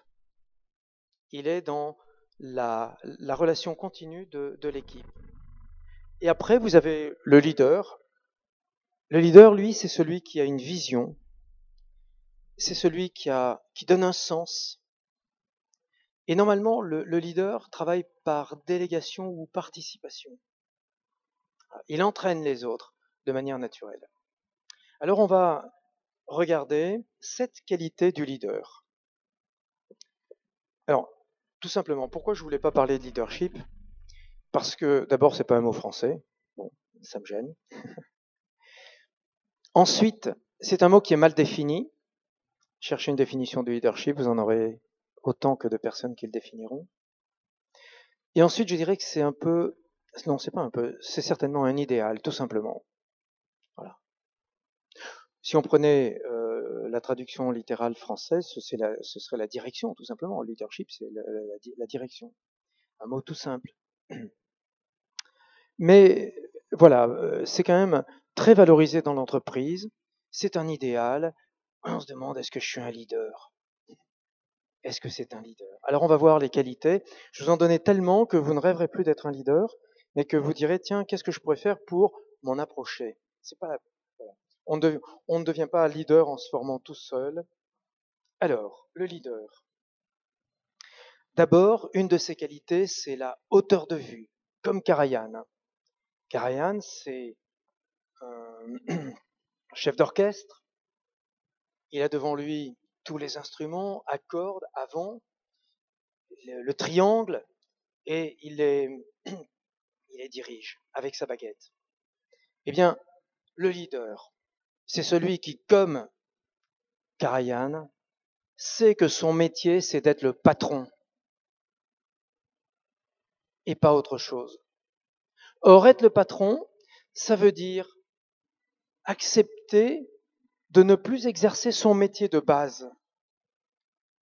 Il est dans la relation continue de l'équipe. Et après, vous avez le leader. Le leader, lui, c'est celui qui a une vision. C'est celui qui donne un sens. Et normalement, le leader travaille par délégation ou participation. Il entraîne les autres de manière naturelle. Alors, on va regarder 7 qualités du leader. Alors, tout simplement, pourquoi je ne voulais pas parler de leadership ? Parce que, d'abord, ce n'est pas un mot français. Bon, ça me gêne. Ensuite, c'est un mot qui est mal défini. Cherchez une définition du leadership, vous en aurez autant que de personnes qui le définiront. Et ensuite, je dirais que c'est un peu... Non, c'est pas un peu, c'est certainement un idéal, tout simplement. Voilà. Si on prenait la traduction littérale française, ce serait la direction, tout simplement. Le leadership, c'est la direction. Un mot tout simple. Mais voilà, c'est quand même très valorisé dans l'entreprise. C'est un idéal. On se demande, est-ce que je suis un leader ? Est-ce que c'est un leader ? Alors on va voir les qualités. Je vous en donnais tellement que vous ne rêverez plus d'être un leader, mais que vous direz, tiens, qu'est-ce que je pourrais faire pour m'en approcher ? C'est pas, voilà. On ne devient pas leader en se formant tout seul. Alors, le leader. D'abord, une de ses qualités, c'est la hauteur de vue, comme Karajan. Karajan, c'est un chef d'orchestre. Il a devant lui tous les instruments, à cordes, à vent, le triangle, et il les dirige avec sa baguette. Eh bien, le leader, c'est celui qui, comme Karajan, sait que son métier, c'est d'être le patron et pas autre chose. Or, être le patron, ça veut dire accepter de ne plus exercer son métier de base.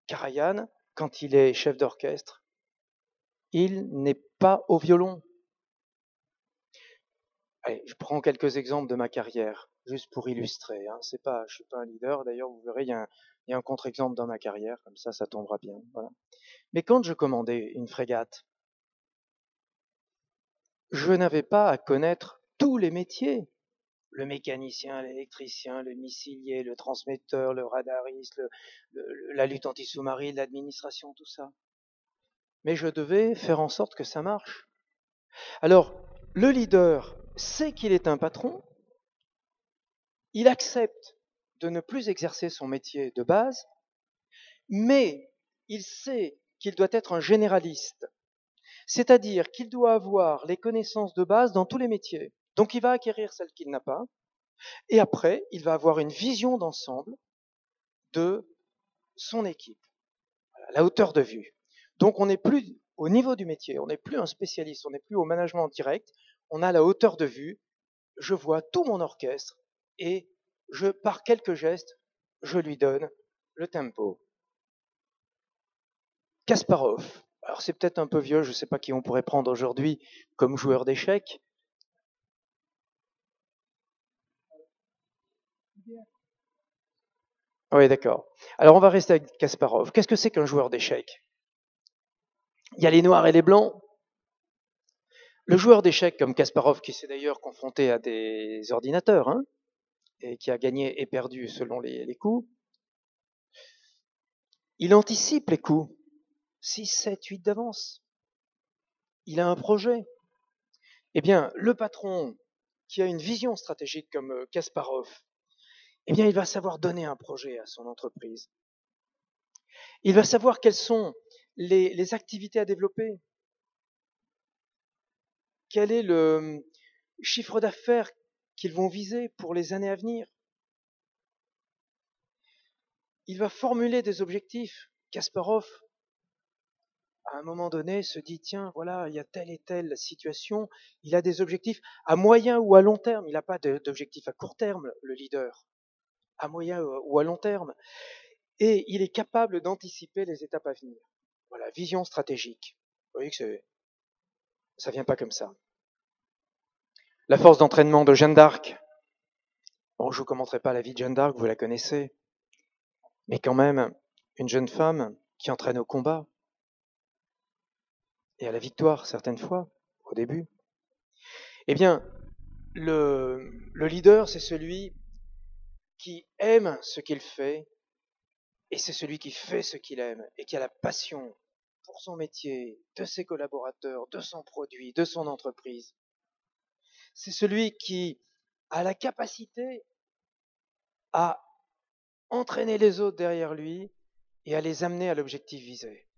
Karajan, quand il est chef d'orchestre, il n'est pas au violon. Allez, je prends quelques exemples de ma carrière, juste pour illustrer. Hein. Je ne suis pas un leader, d'ailleurs, vous verrez, il y a un contre-exemple dans ma carrière, comme ça tombera bien. Voilà. Mais quand je commandais une frégate, je n'avais pas à connaître tous les métiers. Le mécanicien, l'électricien, le missilier, le transmetteur, le radariste, la lutte anti-sous-marine, l'administration, tout ça. Mais je devais faire en sorte que ça marche. Alors, le leader sait qu'il est un patron, il accepte de ne plus exercer son métier de base, mais il sait qu'il doit être un généraliste, c'est-à-dire qu'il doit avoir les connaissances de base dans tous les métiers. Donc il va acquérir celles qu'il n'a pas, et après, il va avoir une vision d'ensemble de son équipe, la hauteur de vue. Donc on n'est plus au niveau du métier. On n'est plus un spécialiste, on n'est plus au management direct. On a la hauteur de vue. Je vois tout mon orchestre et par quelques gestes, je lui donne le tempo. Kasparov. Alors c'est peut-être un peu vieux, je ne sais pas qui on pourrait prendre aujourd'hui comme joueur d'échecs. Oui, d'accord. Alors on va rester avec Kasparov. Qu'est-ce que c'est qu'un joueur d'échecs? Il y a les noirs et les blancs. Le joueur d'échecs comme Kasparov, qui s'est d'ailleurs confronté à des ordinateurs, hein, et qui a gagné et perdu selon les coups, il anticipe les coups. 6, 7, 8 d'avance. Il a un projet. Eh bien, le patron qui a une vision stratégique comme Kasparov, eh bien, il va savoir donner un projet à son entreprise. Il va savoir quelles sont les activités à développer. Quel est le chiffre d'affaires qu'ils vont viser pour les années à venir. Il va formuler des objectifs. Kasparov, à un moment donné, se dit, tiens, voilà, il y a telle et telle situation. Il a des objectifs à moyen ou à long terme. Il n'a pas d'objectifs à court terme, le leader. À moyen ou à long terme. Et il est capable d'anticiper les étapes à venir. Voilà, vision stratégique. Vous voyez que ça vient pas comme ça. La force d'entraînement de Jeanne d'Arc. Bon, je ne vous commenterai pas la vie de Jeanne d'Arc, vous la connaissez. Mais quand même, une jeune femme qui entraîne au combat et à la victoire, certaines fois, au début. Eh bien, le leader, c'est celui qui aime ce qu'il fait et c'est celui qui fait ce qu'il aime et qui a la passion pour son métier, de ses collaborateurs, de son produit, de son entreprise. C'est celui qui a la capacité à entraîner les autres derrière lui et à les amener à l'objectif visé.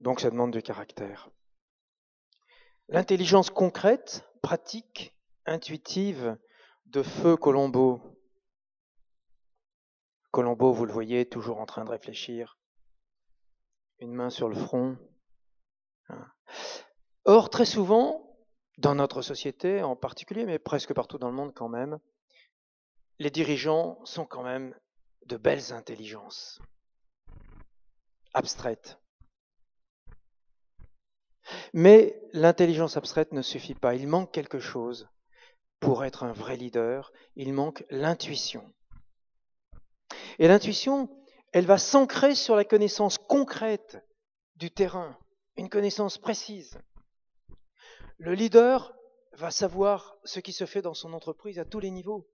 Donc ça demande du caractère. L'intelligence concrète, pratique, intuitive de feu Colombo. Colombo, vous le voyez, toujours en train de réfléchir, une main sur le front. Or, très souvent, dans notre société en particulier, mais presque partout dans le monde quand même, les dirigeants sont quand même de belles intelligences, abstraites. Mais l'intelligence abstraite ne suffit pas, il manque quelque chose. Pour être un vrai leader, il manque l'intuition. Et l'intuition, elle va s'ancrer sur la connaissance concrète du terrain, une connaissance précise. Le leader va savoir ce qui se fait dans son entreprise à tous les niveaux.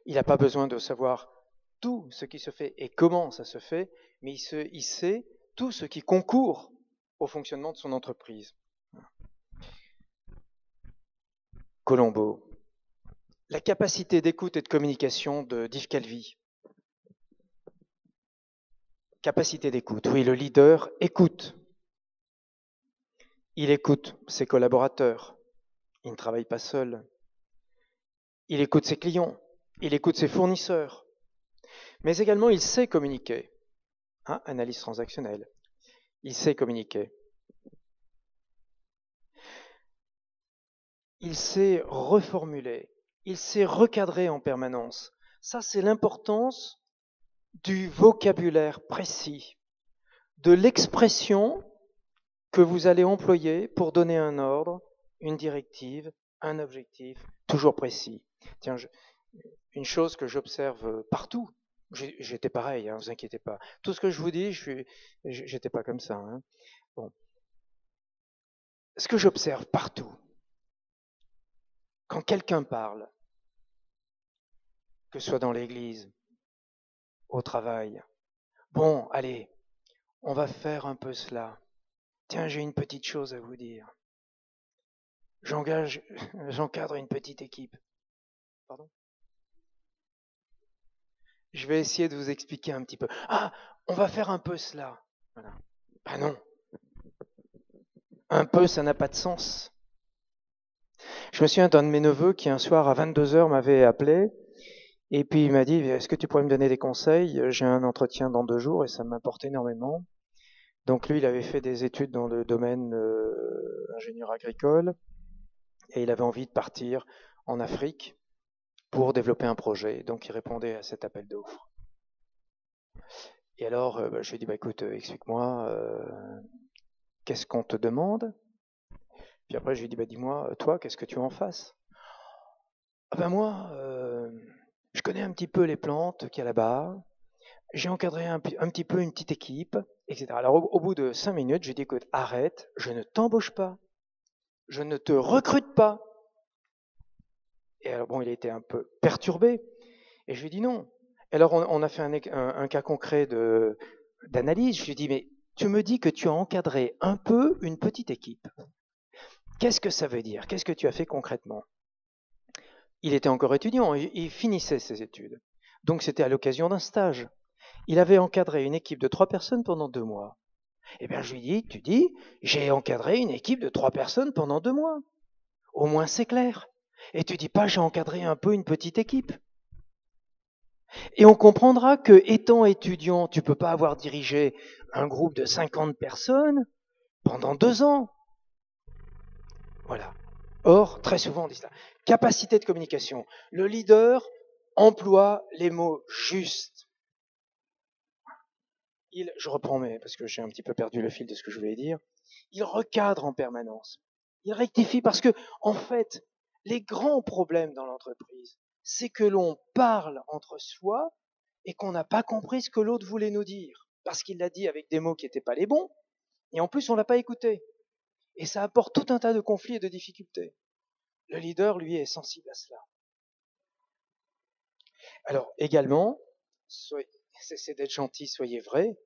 Il n'a pas besoin de savoir tout ce qui se fait et comment ça se fait, mais il sait tout ce qui concourt au fonctionnement de son entreprise. Colombo. La capacité d'écoute et de communication de Yves Calvi. Capacité d'écoute. Oui, le leader écoute. Il écoute ses collaborateurs. Il ne travaille pas seul. Il écoute ses clients. Il écoute ses fournisseurs. Mais également, il sait communiquer. Analyse transactionnelle. Il sait communiquer. Il sait reformuler. Il sait recadrer en permanence. Ça, c'est l'importance du vocabulaire précis, de l'expression que vous allez employer pour donner un ordre, une directive, un objectif, toujours précis. Tiens, une chose que j'observe partout, j'étais pareil, vous inquiétez pas. Tout ce que je vous dis, j'étais pas comme ça. Bon. Ce que j'observe partout, quand quelqu'un parle, que ce soit dans l'église, au travail, bon, allez, on va faire un peu cela. Tiens, j'ai une petite chose à vous dire. J'encadre une petite équipe. Pardon ? Je vais essayer de vous expliquer un petit peu. On va faire un peu cela. Voilà. Ben non. Un peu, ça n'a pas de sens. Je me souviens d'un de mes neveux qui un soir à 22h m'avait appelé Et puis il m'a dit, est-ce que tu pourrais me donner des conseils? J'ai un entretien dans 2 jours et ça m'importe énormément. Donc lui, il avait fait des études dans le domaine ingénieur agricole et il avait envie de partir en Afrique pour développer un projet. Donc il répondait à cet appel d'offres. Et alors, je lui ai dit, écoute, explique-moi, qu'est-ce qu'on te demande? Puis après, je lui ai dit, dis-moi, toi, qu'est-ce que tu as en face? Moi, je connais un petit peu les plantes qu'il y a là-bas. J'ai encadré un petit peu une petite équipe, etc. Alors au bout de 5 minutes, j'ai dit, écoute, arrête, je ne t'embauche pas, je ne te recrute pas. Et alors bon, il a été un peu perturbé, et je lui ai dit non. Alors on a fait un cas concret d'analyse. Je lui ai dit, mais tu me dis que tu as encadré un peu une petite équipe. Qu'est-ce que ça veut dire? Qu'est-ce que tu as fait concrètement? Il était encore étudiant, il finissait ses études. Donc c'était à l'occasion d'un stage. Il avait encadré une équipe de 3 personnes pendant 2 mois. Eh bien, je lui dis, tu dis, j'ai encadré une équipe de 3 personnes pendant 2 mois. Au moins, c'est clair. Et tu dis pas, j'ai encadré un peu une petite équipe. Et on comprendra que, étant étudiant, tu peux pas avoir dirigé un groupe de 50 personnes pendant 2 ans. Voilà. Or, très souvent, on dit ça. Capacité de communication. Le leader emploie les mots justes. Je reprends, parce que j'ai un petit peu perdu le fil de ce que je voulais dire. Il recadre en permanence. Il rectifie parce que, en fait, les grands problèmes dans l'entreprise, c'est que l'on parle entre soi et qu'on n'a pas compris ce que l'autre voulait nous dire. Parce qu'il l'a dit avec des mots qui n'étaient pas les bons, et en plus, on ne l'a pas écouté. Et ça apporte tout un tas de conflits et de difficultés. Le leader, lui, est sensible à cela. Alors, également, cessez d'être gentil, soyez vrai.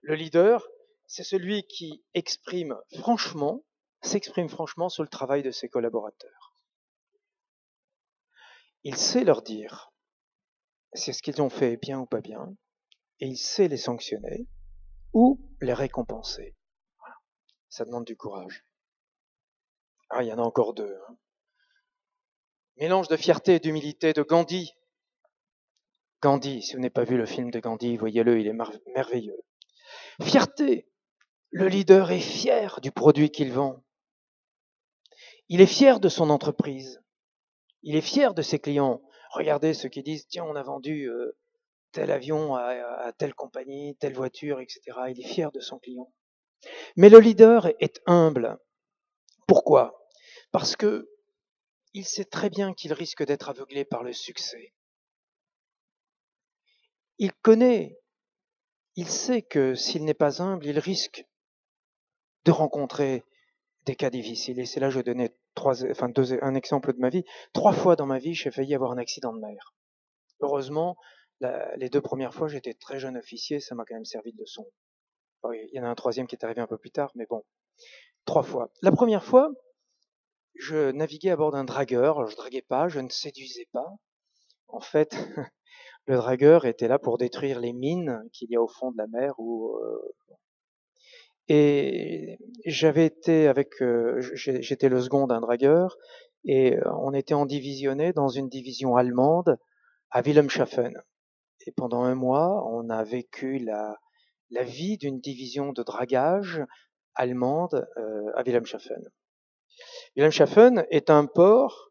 Le leader, c'est celui qui s'exprime franchement sur le travail de ses collaborateurs. Il sait leur dire c'est ce qu'ils ont fait bien ou pas bien, et il sait les sanctionner ou les récompenser. Voilà. Ça demande du courage. Il y en a encore 2. Mélange de fierté et d'humilité de Gandhi. Gandhi, si vous n'avez pas vu le film de Gandhi, voyez-le, il est merveilleux. Fierté. Le leader est fier du produit qu'il vend. Il est fier de son entreprise. Il est fier de ses clients. Regardez ceux qui disent, tiens, on a vendu tel avion à telle compagnie, telle voiture, etc. Il est fier de son client. Mais le leader est humble. Pourquoi? Parce que il sait très bien qu'il risque d'être aveuglé par le succès. Il sait que s'il n'est pas humble, il risque de rencontrer des cas difficiles. Et c'est là que je donnais un exemple de ma vie. 3 fois dans ma vie, j'ai failli avoir un accident de mer. Heureusement, les 2 premières fois, j'étais très jeune officier, ça m'a quand même servi de leçon. Il y en a un 3e qui est arrivé un peu plus tard, mais bon, 3 fois. La première fois, je naviguais à bord d'un dragueur. Alors, je draguais pas, je ne séduisais pas. En fait, le dragueur était là pour détruire les mines qu'il y a au fond de la mer. Et j'étais le second d'un dragueur, et on était endivisionné dans une division allemande à Wilhelmshaven. Et pendant 1 mois, on a vécu la vie d'une division de dragage allemande à Wilhelmshaven. Wilhelmshaven est un port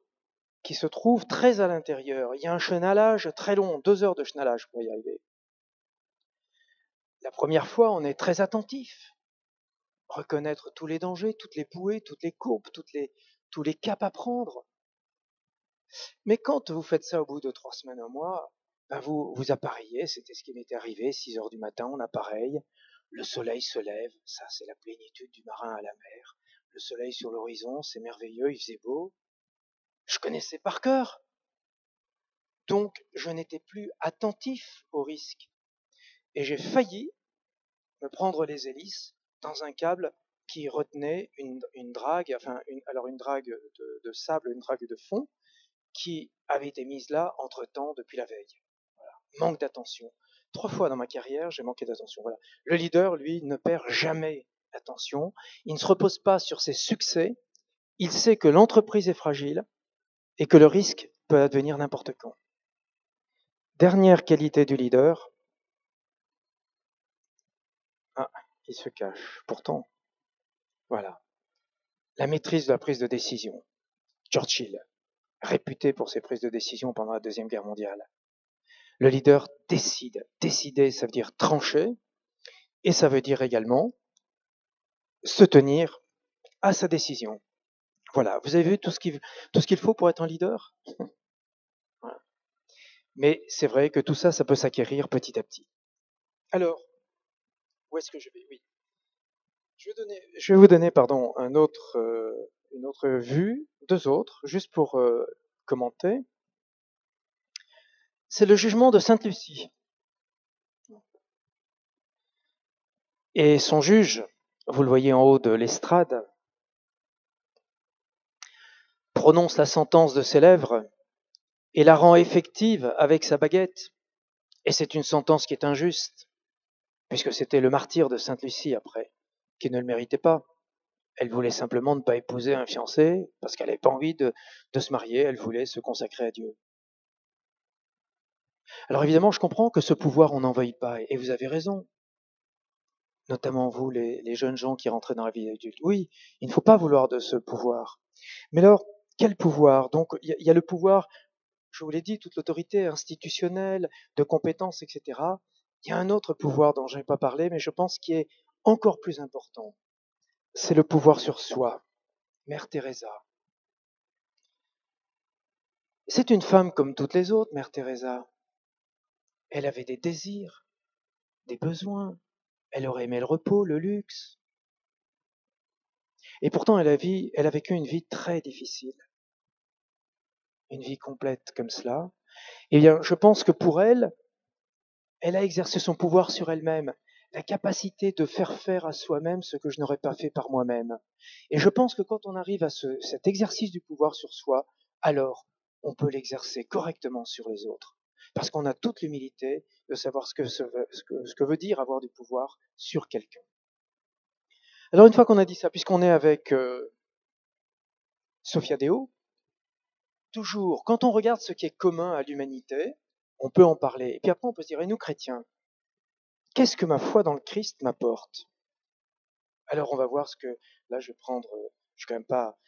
qui se trouve très à l'intérieur. Il y a un chenalage très long, 2 heures de chenalage pour y arriver. La première fois, on est très attentif. Reconnaître tous les dangers, toutes les bouées, toutes les courbes, tous les caps à prendre. Mais quand vous faites ça au bout de 3 semaines, 1 mois, vous appareillez, c'était ce qui m'était arrivé, 6 heures du matin, on appareille, le soleil se lève, ça c'est la plénitude du marin à la mer, le soleil sur l'horizon, c'est merveilleux, il faisait beau. Je connaissais par cœur. Donc, je n'étais plus attentif au risque. Et j'ai failli me prendre les hélices dans un câble qui retenait une drague, une drague de sable, une drague de fond, qui avait été mise là entre-temps depuis la veille. Voilà. Manque d'attention. 3 fois dans ma carrière, j'ai manqué d'attention. Voilà. Le leader, lui, ne perd jamais l'attention. Il ne se repose pas sur ses succès. Il sait que l'entreprise est fragile et que le risque peut advenir n'importe quand. Dernière qualité du leader. Ah, il se cache. Pourtant, voilà. La maîtrise de la prise de décision. Churchill, réputé pour ses prises de décision pendant la Deuxième Guerre mondiale. Le leader décide. Décider, ça veut dire trancher. Et ça veut dire également se tenir à sa décision. Voilà, vous avez vu tout ce qu'il faut pour être un leader. Voilà. Mais c'est vrai que tout ça, ça peut s'acquérir petit à petit. Alors, où est-ce que je vais? Oui. Je vais vous donner une autre vue, deux autres, juste pour commenter. C'est le jugement de Sainte Lucie. Et son juge, vous le voyez en haut de l'estrade, prononce la sentence de ses lèvres et la rend effective avec sa baguette. Et c'est une sentence qui est injuste, puisque c'était le martyr de Sainte Lucie après, qui ne le méritait pas. Elle voulait simplement ne pas épouser un fiancé, parce qu'elle n'avait pas envie de se marier, elle voulait se consacrer à Dieu. Alors évidemment, je comprends que ce pouvoir, on n'en veuille pas, et vous avez raison. Notamment vous, les jeunes gens qui rentrez dans la vie adulte. Oui, il ne faut pas vouloir de ce pouvoir. Mais alors, quel pouvoir? Donc, il y a le pouvoir, je vous l'ai dit, toute l'autorité institutionnelle, de compétences, etc. Il y a un autre pouvoir dont je n'ai pas parlé, mais je pense qui est encore plus important. C'est le pouvoir sur soi. Mère Teresa. C'est une femme comme toutes les autres, Mère Teresa. Elle avait des désirs, des besoins. Elle aurait aimé le repos, le luxe. Et pourtant, elle a vécu une vie très difficile. Une vie complète comme cela. Eh bien, je pense que pour elle, elle a exercé son pouvoir sur elle-même, la capacité de faire à soi-même ce que je n'aurais pas fait par moi-même. Et je pense que quand on arrive à cet exercice du pouvoir sur soi, alors on peut l'exercer correctement sur les autres. Parce qu'on a toute l'humilité de savoir ce que veut dire avoir du pouvoir sur quelqu'un. Alors une fois qu'on a dit ça, puisqu'on est avec Sophia Deo, toujours, quand on regarde ce qui est commun à l'humanité, on peut en parler. Et puis après, on peut se dire, et nous chrétiens, qu'est-ce que ma foi dans le Christ m'apporte? Alors on va voir ce que, là je vais quand même pas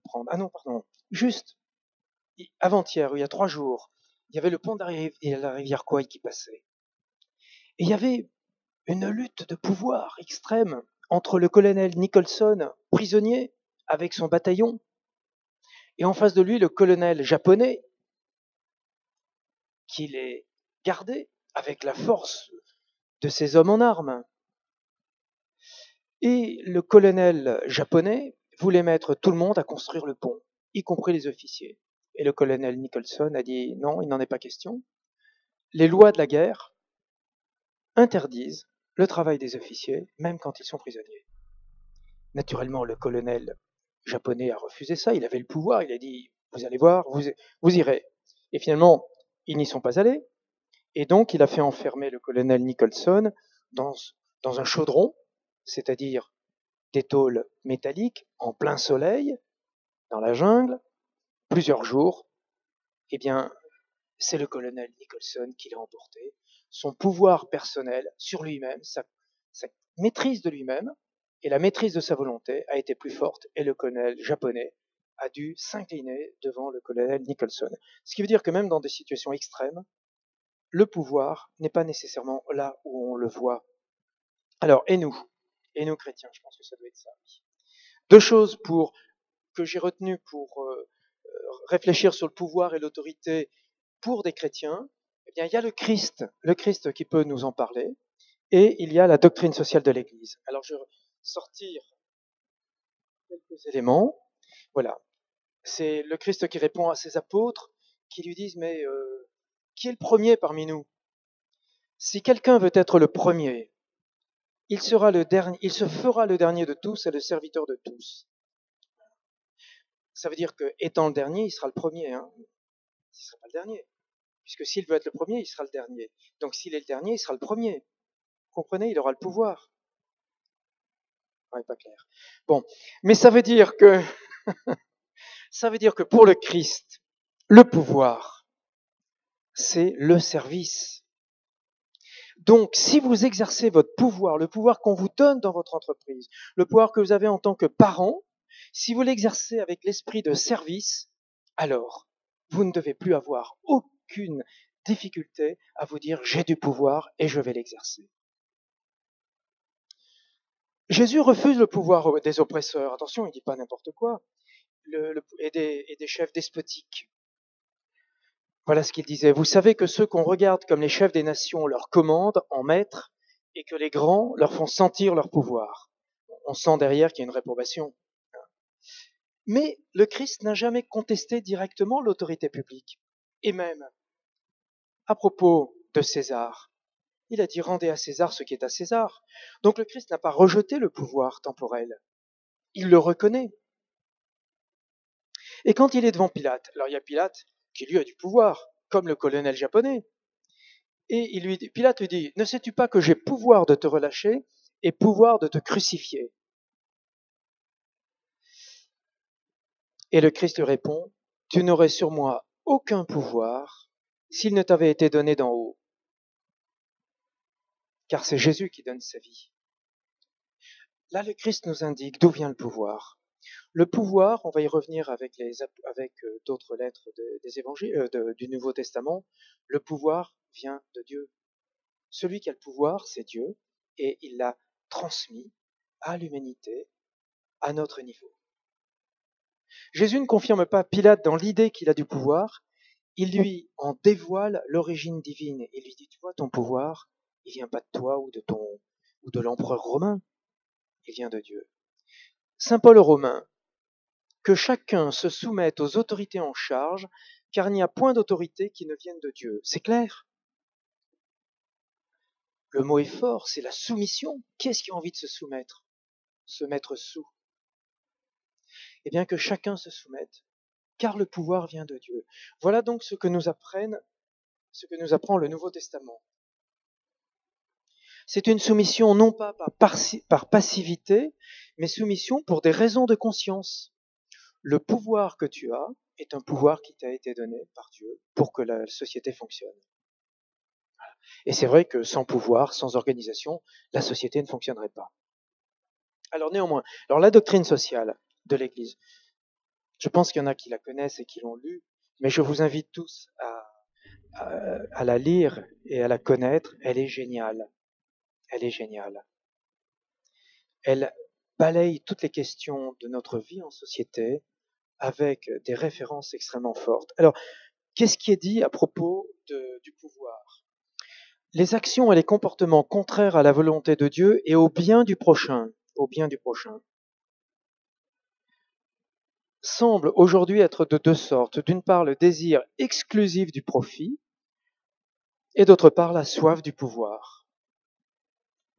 prendre, ah non, pardon, juste, avant-hier, il y a 3 jours, il y avait le pont de la rivière Kouai qui passait. Et il y avait une lutte de pouvoir extrême entre le colonel Nicholson, prisonnier, avec son bataillon, et en face de lui, le colonel japonais, qui les gardait avec la force de ses hommes en armes. Et le colonel japonais voulait mettre tout le monde à construire le pont, y compris les officiers. Et le colonel Nicholson a dit non, il n'en est pas question. Les lois de la guerre interdisent le travail des officiers, même quand ils sont prisonniers. Naturellement, le colonel japonais a refusé ça, il avait le pouvoir, il a dit vous allez voir, vous irez. Et finalement, ils n'y sont pas allés. Et donc, il a fait enfermer le colonel Nicholson dans un chaudron, c'est-à-dire des tôles métalliques en plein soleil, dans la jungle, plusieurs jours. Eh bien, c'est le colonel Nicholson qui l'a emporté. Son pouvoir personnel sur lui-même, sa maîtrise de lui-même et la maîtrise de sa volonté a été plus forte et le colonel japonais a dû s'incliner devant le colonel Nicholson. Ce qui veut dire que même dans des situations extrêmes, le pouvoir n'est pas nécessairement là où on le voit. Alors, et nous chrétiens, je pense que ça doit être ça. Deux choses que j'ai retenues pour réfléchir sur le pouvoir et l'autorité pour des chrétiens. Eh bien, il y a le Christ qui peut nous en parler, et il y a la doctrine sociale de l'Église. Alors, je vais sortir quelques éléments. Voilà. C'est le Christ qui répond à ses apôtres, qui lui disent, mais qui est le premier parmi nous? Si quelqu'un veut être le premier, il se fera le dernier de tous et le serviteur de tous. Ça veut dire que, étant le dernier, il sera le premier. Hein. Il ne sera pas le dernier. Puisque s'il veut être le premier, il sera le dernier. Donc s'il est le dernier, il sera le premier. Vous comprenez? Il aura le pouvoir. Ouais, pas clair. Bon, mais ça veut dire que pour le Christ, le pouvoir, c'est le service. Donc, si vous exercez votre pouvoir, le pouvoir qu'on vous donne dans votre entreprise, le pouvoir que vous avez en tant que parent, si vous l'exercez avec l'esprit de service, alors vous ne devez plus avoir aucune difficulté à vous dire j'ai du pouvoir et je vais l'exercer. Jésus refuse le pouvoir des oppresseurs. Attention, il ne dit pas n'importe quoi. Et des chefs despotiques. Voilà ce qu'il disait. Vous savez que ceux qu'on regarde comme les chefs des nations leur commandent en maître et que les grands leur font sentir leur pouvoir. On sent derrière qu'il y a une réprobation. Mais le Christ n'a jamais contesté directement l'autorité publique. Et même, à propos de César, il a dit rendez à César ce qui est à César. Donc le Christ n'a pas rejeté le pouvoir temporel. Il le reconnaît. Et quand il est devant Pilate, alors il y a Pilate qui lui a du pouvoir, comme le colonel japonais. Et Pilate lui dit, ne sais-tu pas que j'ai pouvoir de te relâcher et pouvoir de te crucifier? Et le Christ lui répond, tu n'aurais sur moi aucun pouvoir s'il ne t'avait été donné d'en haut. Car c'est Jésus qui donne sa vie. Là, le Christ nous indique d'où vient le pouvoir. Le pouvoir, on va y revenir avec d'autres lettres des évangiles, du Nouveau Testament, le pouvoir vient de Dieu. Celui qui a le pouvoir, c'est Dieu, et il l'a transmis à l'humanité, à notre niveau. Jésus ne confirme pas Pilate dans l'idée qu'il a du pouvoir, il lui en dévoile l'origine divine. Il lui dit, tu vois, ton pouvoir, il vient pas de toi ou de l'empereur romain, il vient de Dieu. Saint Paul aux Romains, que chacun se soumette aux autorités en charge, car il n'y a point d'autorité qui ne vienne de Dieu. C'est clair. Le mot est fort, c'est la soumission. Qui est-ce qui a envie de se soumettre? Se mettre sous. Eh bien que chacun se soumette, car le pouvoir vient de Dieu. Voilà donc ce que nous apprend le Nouveau Testament. C'est une soumission non pas par passivité, mais soumission pour des raisons de conscience. Le pouvoir que tu as est un pouvoir qui t'a été donné par Dieu pour que la société fonctionne. Et c'est vrai que sans pouvoir, sans organisation, la société ne fonctionnerait pas. Alors néanmoins, la doctrine sociale de l'Église, je pense qu'il y en a qui la connaissent et qui l'ont lue, mais je vous invite tous à la lire et à la connaître. Elle est géniale. Elle est géniale. Elle balaye toutes les questions de notre vie en société avec des références extrêmement fortes. Alors, qu'est-ce qui est dit à propos du pouvoir? Les actions et les comportements contraires à la volonté de Dieu et au bien du prochain, semblent aujourd'hui être de deux sortes. D'une part, le désir exclusif du profit et d'autre part, la soif du pouvoir,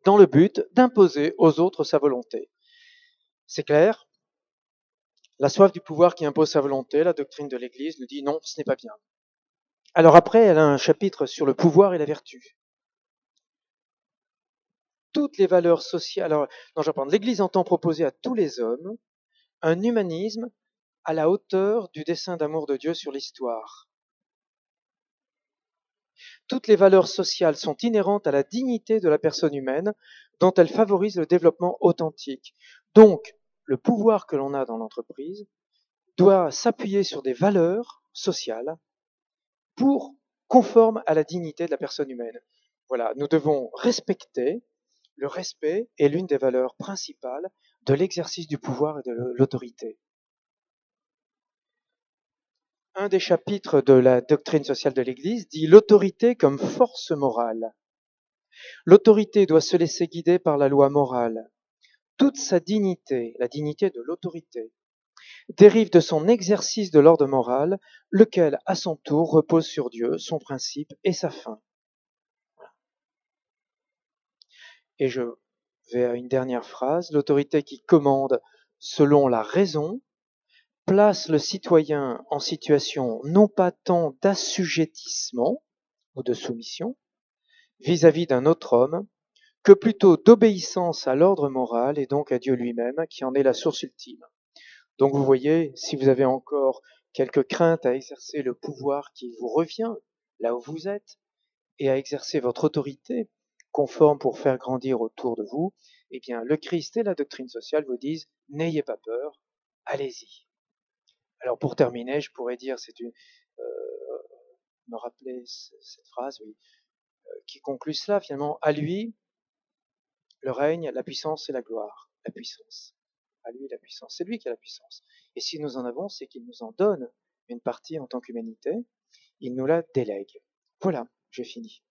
dans le but d'imposer aux autres sa volonté. C'est clair? La soif du pouvoir qui impose sa volonté, la doctrine de l'Église nous dit non, ce n'est pas bien. Alors après, elle a un chapitre sur le pouvoir et la vertu. Toutes les valeurs sociales. Alors, l'Église entend proposer à tous les hommes un humanisme à la hauteur du dessein d'amour de Dieu sur l'histoire. Toutes les valeurs sociales sont inhérentes à la dignité de la personne humaine, dont elles favorisent le développement authentique. Donc, le pouvoir que l'on a dans l'entreprise doit s'appuyer sur des valeurs sociales conformes à la dignité de la personne humaine. Voilà, nous devons respecter. Le respect est l'une des valeurs principales de l'exercice du pouvoir et de l'autorité. Un des chapitres de la doctrine sociale de l'Église dit l'autorité comme force morale. L'autorité doit se laisser guider par la loi morale. Toute sa dignité, la dignité de l'autorité, dérive de son exercice de l'ordre moral, lequel, à son tour, repose sur Dieu, son principe et sa fin. Et je vais à une dernière phrase. L'autorité qui commande selon la raison place le citoyen en situation non pas tant d'assujettissement ou de soumission vis-à-vis d'un autre homme, que plutôt d'obéissance à l'ordre moral et donc à Dieu lui-même, qui en est la source ultime. Donc vous voyez, si vous avez encore quelques craintes à exercer le pouvoir qui vous revient, là où vous êtes et à exercer votre autorité conforme pour faire grandir autour de vous, eh bien, le Christ et la doctrine sociale vous disent, n'ayez pas peur, allez-y. Alors, pour terminer, je pourrais dire, me rappeler cette phrase, oui, qui conclut cela, finalement, à lui, le règne, la puissance et la gloire. La puissance. À lui, la puissance. C'est lui qui a la puissance. Et si nous en avons, c'est qu'il nous en donne une partie en tant qu'humanité. Il nous la délègue. Voilà, j'ai fini.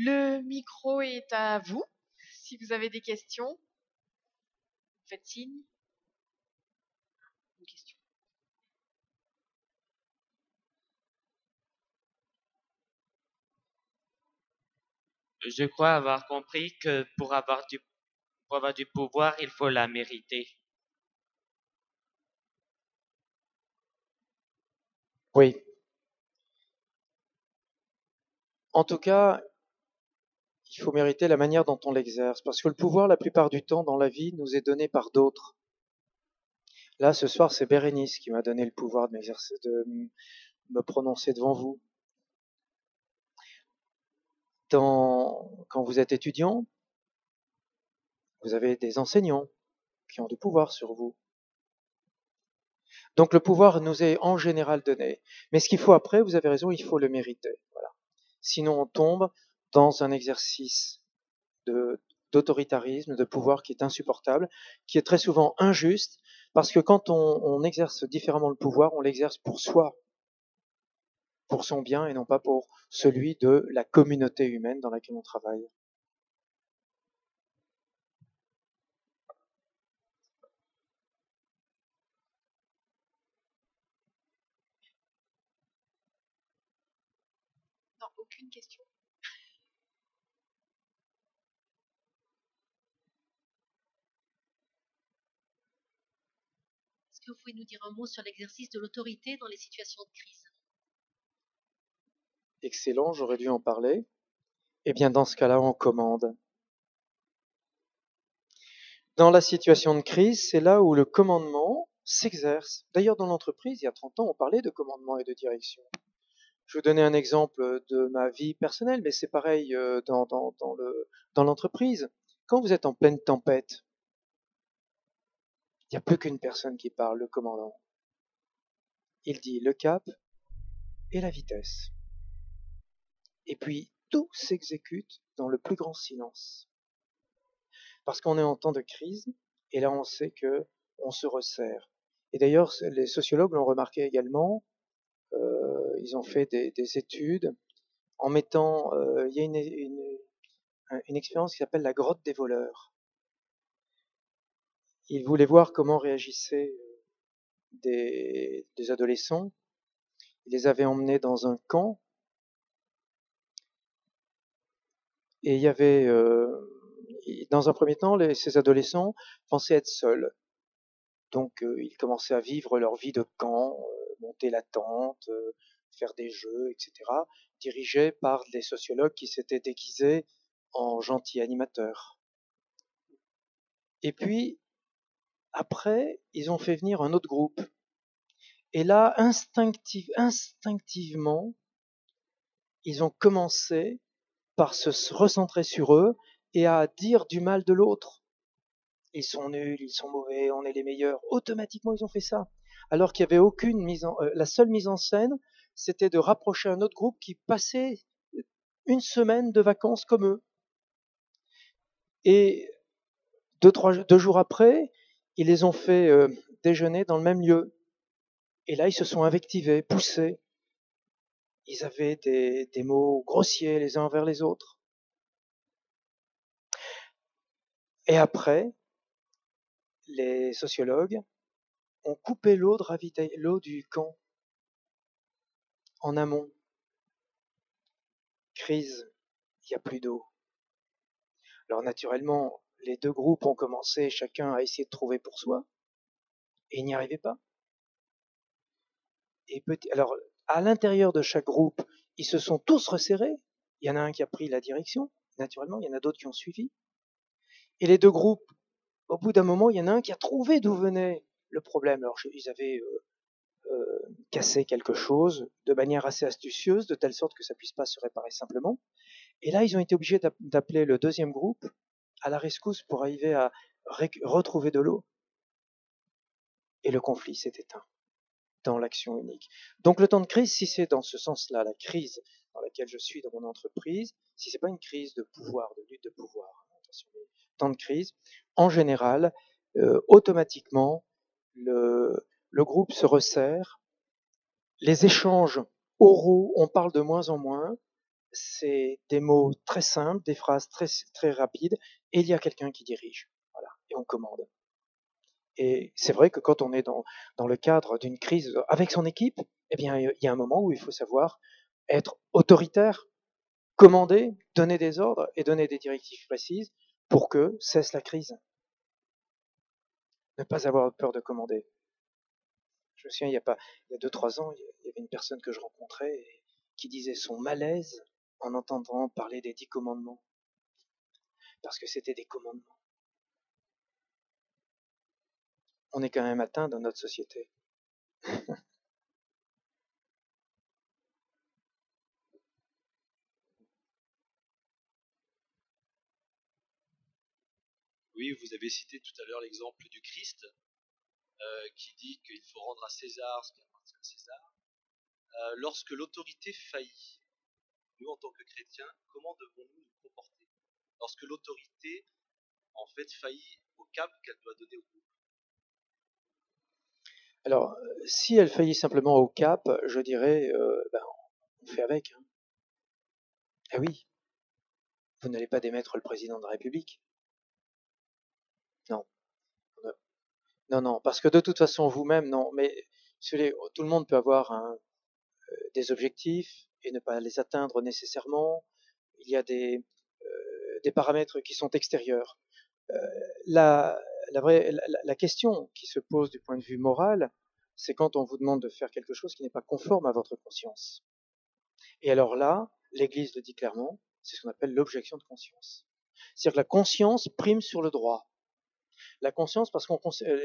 Le micro est à vous. Si vous avez des questions, faites signe. Une question. Je crois avoir compris que pour avoir du pouvoir, il faut la mériter. Oui. En tout cas, il faut mériter la manière dont on l'exerce, parce que le pouvoir, la plupart du temps, dans la vie, nous est donné par d'autres. Là, ce soir, c'est Bérénice qui m'a donné le pouvoir de me prononcer devant vous. Quand vous êtes étudiant, vous avez des enseignants qui ont du pouvoir sur vous. Donc le pouvoir nous est en général donné. Mais ce qu'il faut après, vous avez raison, il faut le mériter. Voilà. Sinon, on tombe dans un exercice d'autoritarisme, de pouvoir qui est insupportable, qui est très souvent injuste, parce que quand on exerce différemment le pouvoir, on l'exerce pour soi, pour son bien, et non pas pour celui de la communauté humaine dans laquelle on travaille. Non, aucune question. Est-ce que vous pouvez nous dire un mot sur l'exercice de l'autorité dans les situations de crise? Excellent, j'aurais dû en parler. Eh bien, dans ce cas-là, on commande. Dans la situation de crise, c'est là où le commandement s'exerce. D'ailleurs, dans l'entreprise, il y a 30 ans, on parlait de commandement et de direction. Je vais vous donner un exemple de ma vie personnelle, mais c'est pareil dans l'entreprise. Quand vous êtes en pleine tempête, il n'y a plus qu'une personne qui parle, le commandant. Il dit le cap et la vitesse. Et puis, tout s'exécute dans le plus grand silence. Parce qu'on est en temps de crise, et là on sait que on se resserre. Et d'ailleurs, les sociologues l'ont remarqué également, ils ont fait des études en mettant, il y a une expérience qui s'appelle la grotte des voleurs. Ils voulaient voir comment réagissaient des adolescents. Ils les avaient emmenés dans un camp et il y avait, dans un premier temps, ces adolescents pensaient être seuls. Donc ils commençaient à vivre leur vie de camp, monter la tente, faire des jeux, etc., dirigés par des sociologues qui s'étaient déguisés en gentils animateurs. Et puis, après, ils ont fait venir un autre groupe. Et là, instinctivement, ils ont commencé par se recentrer sur eux et à dire du mal de l'autre. Ils sont nuls, ils sont mauvais, on est les meilleurs. Automatiquement, ils ont fait ça. Alors qu'il n'y avait aucune la seule mise en scène, c'était de rapprocher un autre groupe qui passait une semaine de vacances comme eux. Et deux jours après, ils les ont fait déjeuner dans le même lieu. Et là, ils se sont invectivés, poussés. Ils avaient des mots grossiers les uns envers les autres. Et après, les sociologues ont coupé l'eau du camp en amont. Crise, il n'y a plus d'eau. Alors naturellement, les deux groupes ont commencé chacun à essayer de trouver pour soi, et ils n'y arrivaient pas. Alors, à l'intérieur de chaque groupe, ils se sont tous resserrés, il y en a un qui a pris la direction, naturellement, il y en a d'autres qui ont suivi. Et les deux groupes, au bout d'un moment, il y en a un qui a trouvé d'où venait le problème. Alors, ils avaient cassé quelque chose de manière assez astucieuse, de telle sorte que ça puisse pas se réparer simplement. Et là, ils ont été obligés d'appeler le deuxième groupe à la rescousse pour arriver à retrouver de l'eau. Et le conflit s'est éteint dans l'action unique. Donc le temps de crise, si c'est dans ce sens-là, la crise dans laquelle je suis dans mon entreprise, si c'est pas une crise de pouvoir, de lutte de pouvoir, attention, mais temps de crise, en général, automatiquement, le groupe se resserre, les échanges oraux, on parle de moins en moins, c'est des mots très simples, des phrases très, très rapides, et il y a quelqu'un qui dirige, voilà, et on commande. Et c'est vrai que quand on est dans le cadre d'une crise avec son équipe, eh bien, il y a un moment où il faut savoir être autoritaire, commander, donner des ordres et donner des directives précises pour que cesse la crise. Ne pas avoir peur de commander. Je me souviens, il y a 2-3 ans, il y avait une personne que je rencontrais qui disait son malaise en entendant parler des 10 commandements. Parce que c'était des commandements. On est quand même atteint dans notre société. Oui, vous avez cité tout à l'heure l'exemple du Christ, qui dit qu'il faut rendre à César ce qui appartient à César. Lorsque l'autorité faillit, nous en tant que chrétiens, comment devons-nous nous comporter lorsque l'autorité en fait faillit au cap qu'elle doit donner au groupe? Alors, si elle faillit simplement au cap, je dirais, on fait avec. Hein. Ah oui, vous n'allez pas démettre le président de la République. Non. Non, non, parce que de toute façon, vous-même, non. Mais tout le monde peut avoir des objectifs et ne pas les atteindre nécessairement. Il y a des paramètres qui sont extérieurs. La, la question qui se pose du point de vue moral, c'est quand on vous demande de faire quelque chose qui n'est pas conforme à votre conscience. Et alors là, l'Église le dit clairement, c'est ce qu'on appelle l'objection de conscience. C'est-à-dire que la conscience prime sur le droit. La conscience, parce que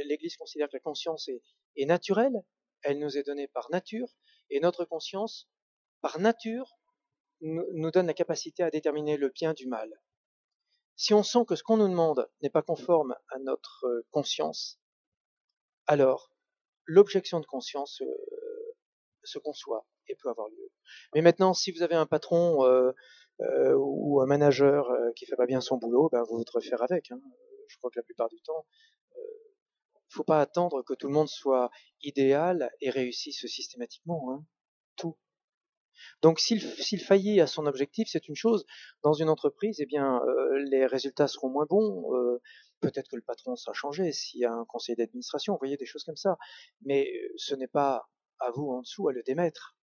l'Église considère que la conscience est naturelle, elle nous est donnée par nature, et notre conscience, par nature, nous donne la capacité à déterminer le bien du mal. Si on sent que ce qu'on nous demande n'est pas conforme à notre conscience, alors l'objection de conscience se conçoit et peut avoir lieu. Mais maintenant, si vous avez un patron ou un manager qui fait pas bien son boulot, ben vous devez faire avec. Hein. Je crois que la plupart du temps, il ne faut pas attendre que tout le monde soit idéal et réussisse systématiquement. Hein. Tout. Donc s'il faillit à son objectif, c'est une chose. Dans une entreprise, eh bien, les résultats seront moins bons. Peut-être que le patron sera changé s'il y a un conseil d'administration. Vous voyez, des choses comme ça. Mais ce n'est pas à vous en dessous à le démettre.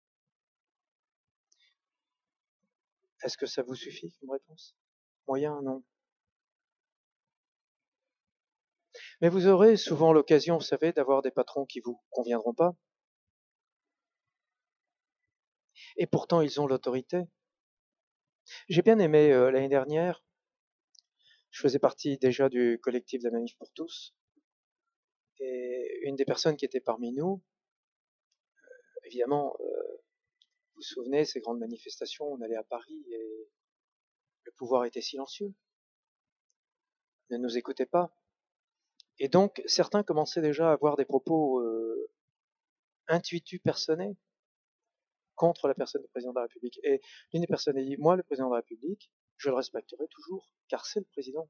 Est-ce que ça vous suffit comme réponse? Moyen, non. Mais vous aurez souvent l'occasion, vous savez, d'avoir des patrons qui vous conviendront pas. Et pourtant, ils ont l'autorité. J'ai bien aimé l'année dernière, je faisais partie déjà du collectif de la Manif pour tous. Et une des personnes qui était parmi nous, évidemment, vous vous souvenez, ces grandes manifestations, on allait à Paris et le pouvoir était silencieux, ne nous écoutait pas. Et donc, certains commençaient déjà à avoir des propos intuitus personnels contre la personne du président de la République. Et l'une des personnes a dit, moi, le président de la République, je le respecterai toujours, car c'est le président.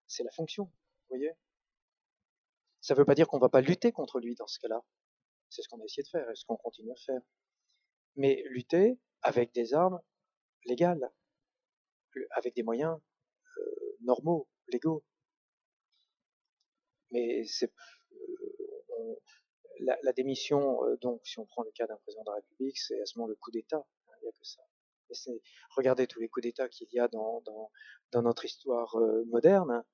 C'est la fonction, vous voyez. Ça ne veut pas dire qu'on ne va pas lutter contre lui dans ce cas-là. C'est ce qu'on a essayé de faire et ce qu'on continue à faire. Mais lutter avec des armes légales, avec des moyens normaux, légaux. Mais c'est la démission, donc si on prend le cas d'un président de la République, c'est à ce moment le coup d'État. Il n'y a que ça. Regardez tous les coups d'État qu'il y a dans notre histoire moderne.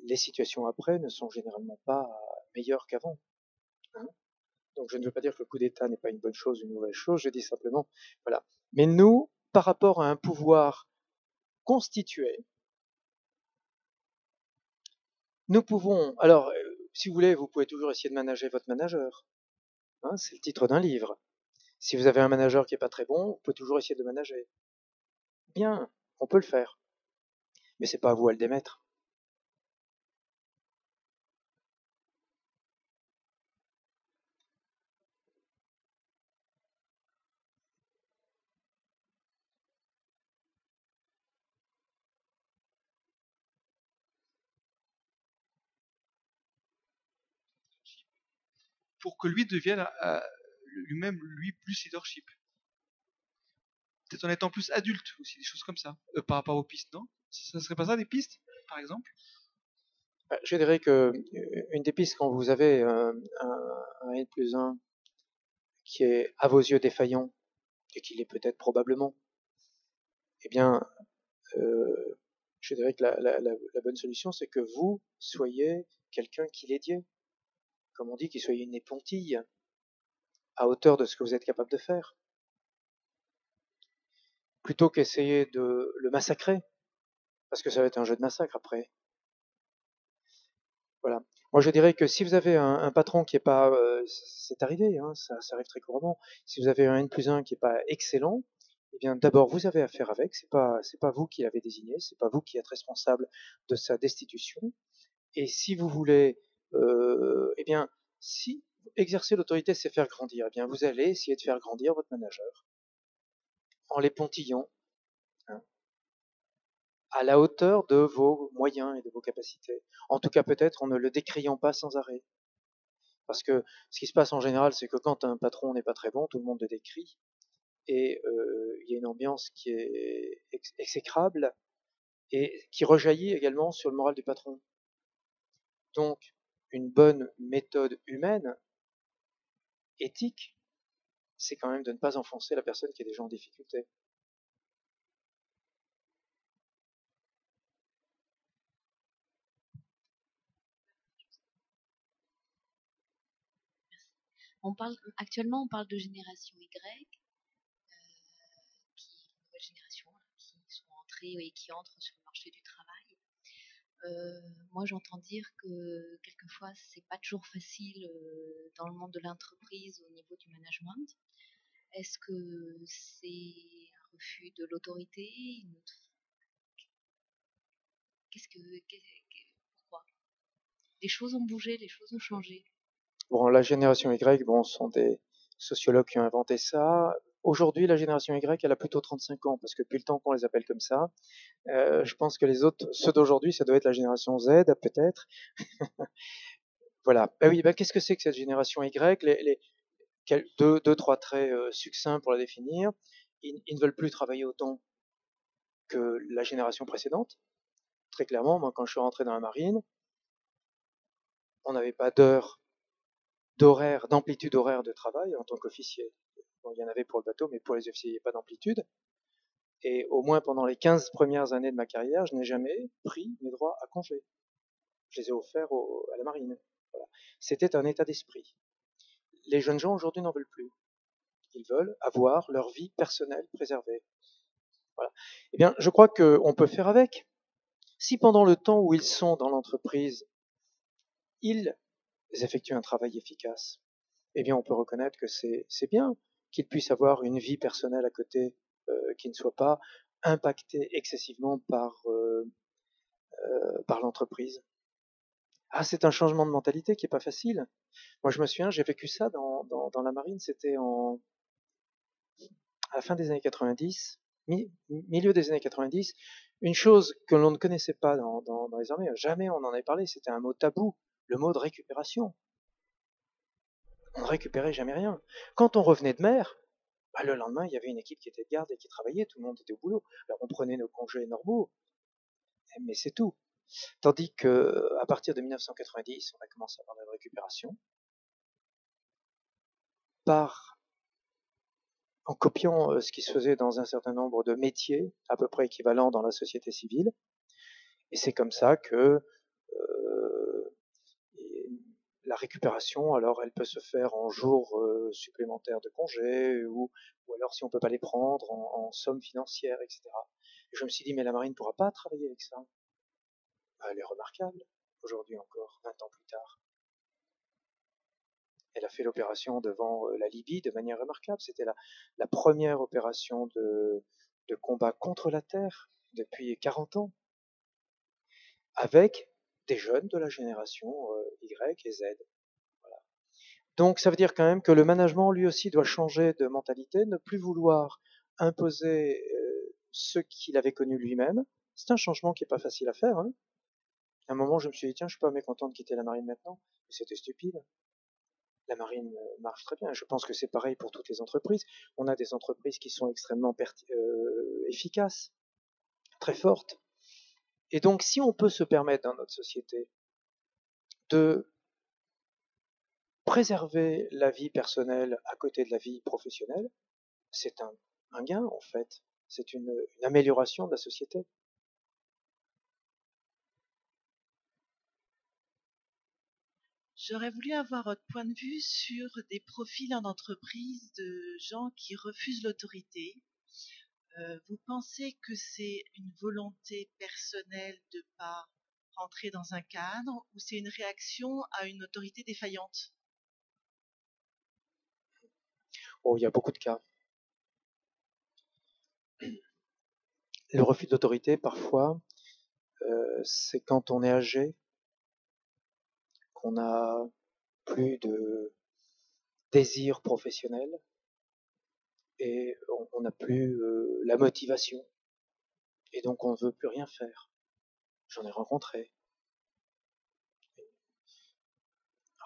Les situations après ne sont généralement pas meilleures qu'avant. Hein. Donc je ne veux pas dire que le coup d'État n'est pas une bonne chose, une mauvaise chose, je dis simplement, voilà. Mais nous, par rapport à un pouvoir constitué, nous pouvons, alors, si vous voulez, vous pouvez toujours essayer de manager votre manager. Hein, c'est le titre d'un livre. Si vous avez un manager qui n'est pas très bon, vous pouvez toujours essayer de le manager. Bien, on peut le faire. Mais c'est pas à vous à le démettre. Pour que lui devienne lui-même, lui, plus leadership. Peut-être en étant plus adulte aussi, des choses comme ça, par rapport aux pistes, non? Ça serait pas ça, des pistes, par exemple? Je dirais que une des pistes, quand vous avez un N+1 qui est à vos yeux défaillant, et qu'il est peut-être probablement, eh bien, je dirais que la bonne solution, c'est que vous soyez quelqu'un qui l'est Dieu. Comme on dit, qu'il soyez une épontille à hauteur de ce que vous êtes capable de faire. Plutôt qu'essayer de le massacrer, parce que ça va être un jeu de massacre après. Voilà. Moi, je dirais que si vous avez un patron qui est pas, c'est arrivé, hein, ça arrive très couramment. Si vous avez un N+1 qui est pas excellent, eh bien, d'abord, vous avez affaire avec. C'est pas vous qui l'avez désigné, c'est pas vous qui êtes responsable de sa destitution. Et si vous voulez, eh bien, si exercer l'autorité, c'est faire grandir, eh bien, vous allez essayer de faire grandir votre manager en l'épontillant, hein, à la hauteur de vos moyens et de vos capacités. En tout cas, peut-être en ne le décriant pas sans arrêt. Parce que ce qui se passe en général, c'est que quand un patron n'est pas très bon, tout le monde le décrit. Et il y a une ambiance qui est exécrable et qui rejaillit également sur le moral du patron. Donc, une bonne méthode humaine, éthique, c'est quand même de ne pas enfoncer la personne qui est déjà en difficulté. Actuellement, on parle de génération Y, nouvelle génération, qui sont entrées et qui entrent sur le marché du travail. Moi, j'entends dire que quelquefois, c'est pas toujours facile dans le monde de l'entreprise au niveau du management. Est-ce que c'est un refus de l'autorité? Pourquoi? Les choses ont bougé, les choses ont changé. Bon, la génération Y, bon, ce sont des sociologues qui ont inventé ça. Aujourd'hui, la génération Y, elle a plutôt 35 ans, parce que depuis le temps qu'on les appelle comme ça, je pense que les autres, ceux d'aujourd'hui, ça doit être la génération Z, peut-être. Voilà. Ben oui, ben qu'est-ce que c'est que cette génération Y? Deux, trois traits succincts pour la définir. Ils ne veulent plus travailler autant que la génération précédente. Très clairement, moi, quand je suis rentré dans la marine, on n'avait pas d'amplitude horaire de travail en tant qu'officier. Bon, il y en avait pour le bateau, mais pour les officiers, il n'y a pas d'amplitude. Et au moins pendant les 15 premières années de ma carrière, je n'ai jamais pris mes droits à congé. Je les ai offerts à la marine. Voilà. C'était un état d'esprit. Les jeunes gens aujourd'hui n'en veulent plus. Ils veulent avoir leur vie personnelle préservée. Voilà. Eh bien, je crois qu'on peut faire avec. Si pendant le temps où ils sont dans l'entreprise, ils effectuent un travail efficace, eh bien, on peut reconnaître que c'est bien qu'ils puissent avoir une vie personnelle à côté qui ne soit pas impactée excessivement par l'entreprise. Ah, c'est un changement de mentalité qui est pas facile. Moi, je me souviens, j'ai vécu ça dans la marine, c'était à la fin des années 90, milieu des années 90. Une chose que l'on ne connaissait pas dans les armées, jamais on en avait parlé, c'était un mot tabou, le mot de récupération. On ne récupérait jamais rien. Quand on revenait de mer, bah, le lendemain, il y avait une équipe qui était de garde et qui travaillait, tout le monde était au boulot. Alors on prenait nos congés normaux, mais c'est tout. Tandis que à partir de 1990, on a commencé à avoir de récupération en copiant ce qui se faisait dans un certain nombre de métiers à peu près équivalents dans la société civile. Et c'est comme ça que récupération, alors elle peut se faire en jours supplémentaires de congé ou alors si on ne peut pas les prendre en sommes financières, etc. Et je me suis dit, mais la marine ne pourra pas travailler avec ça. Elle est remarquable, aujourd'hui encore, 20 ans plus tard. Elle a fait l'opération devant la Libye de manière remarquable. C'était la première opération de combat contre la Terre depuis 40 ans, avec des jeunes de la génération Y et Z. Voilà. Donc ça veut dire quand même que le management lui aussi doit changer de mentalité, ne plus vouloir imposer ce qu'il avait connu lui-même. C'est un changement qui n'est pas facile à faire. Hein. À un moment, je me suis dit, tiens, je suis pas mécontent de quitter la marine maintenant. C'était stupide. La marine marche très bien. Je pense que c'est pareil pour toutes les entreprises. On a des entreprises qui sont extrêmement efficaces, très fortes. Et donc, si on peut se permettre dans notre société de préserver la vie personnelle à côté de la vie professionnelle, c'est un gain en fait. C'est une amélioration de la société. J'aurais voulu avoir votre point de vue sur des profils en entreprise de gens qui refusent l'autorité. Vous pensez que c'est une volonté personnelle de ne pas rentrer dans un cadre ou c'est une réaction à une autorité défaillante? Oh, il y a beaucoup de cas. Le refus d'autorité, parfois, c'est quand on est âgé, qu'on n'a plus de désir professionnel et on n'a plus la motivation. Et donc on ne veut plus rien faire. J'en ai rencontré.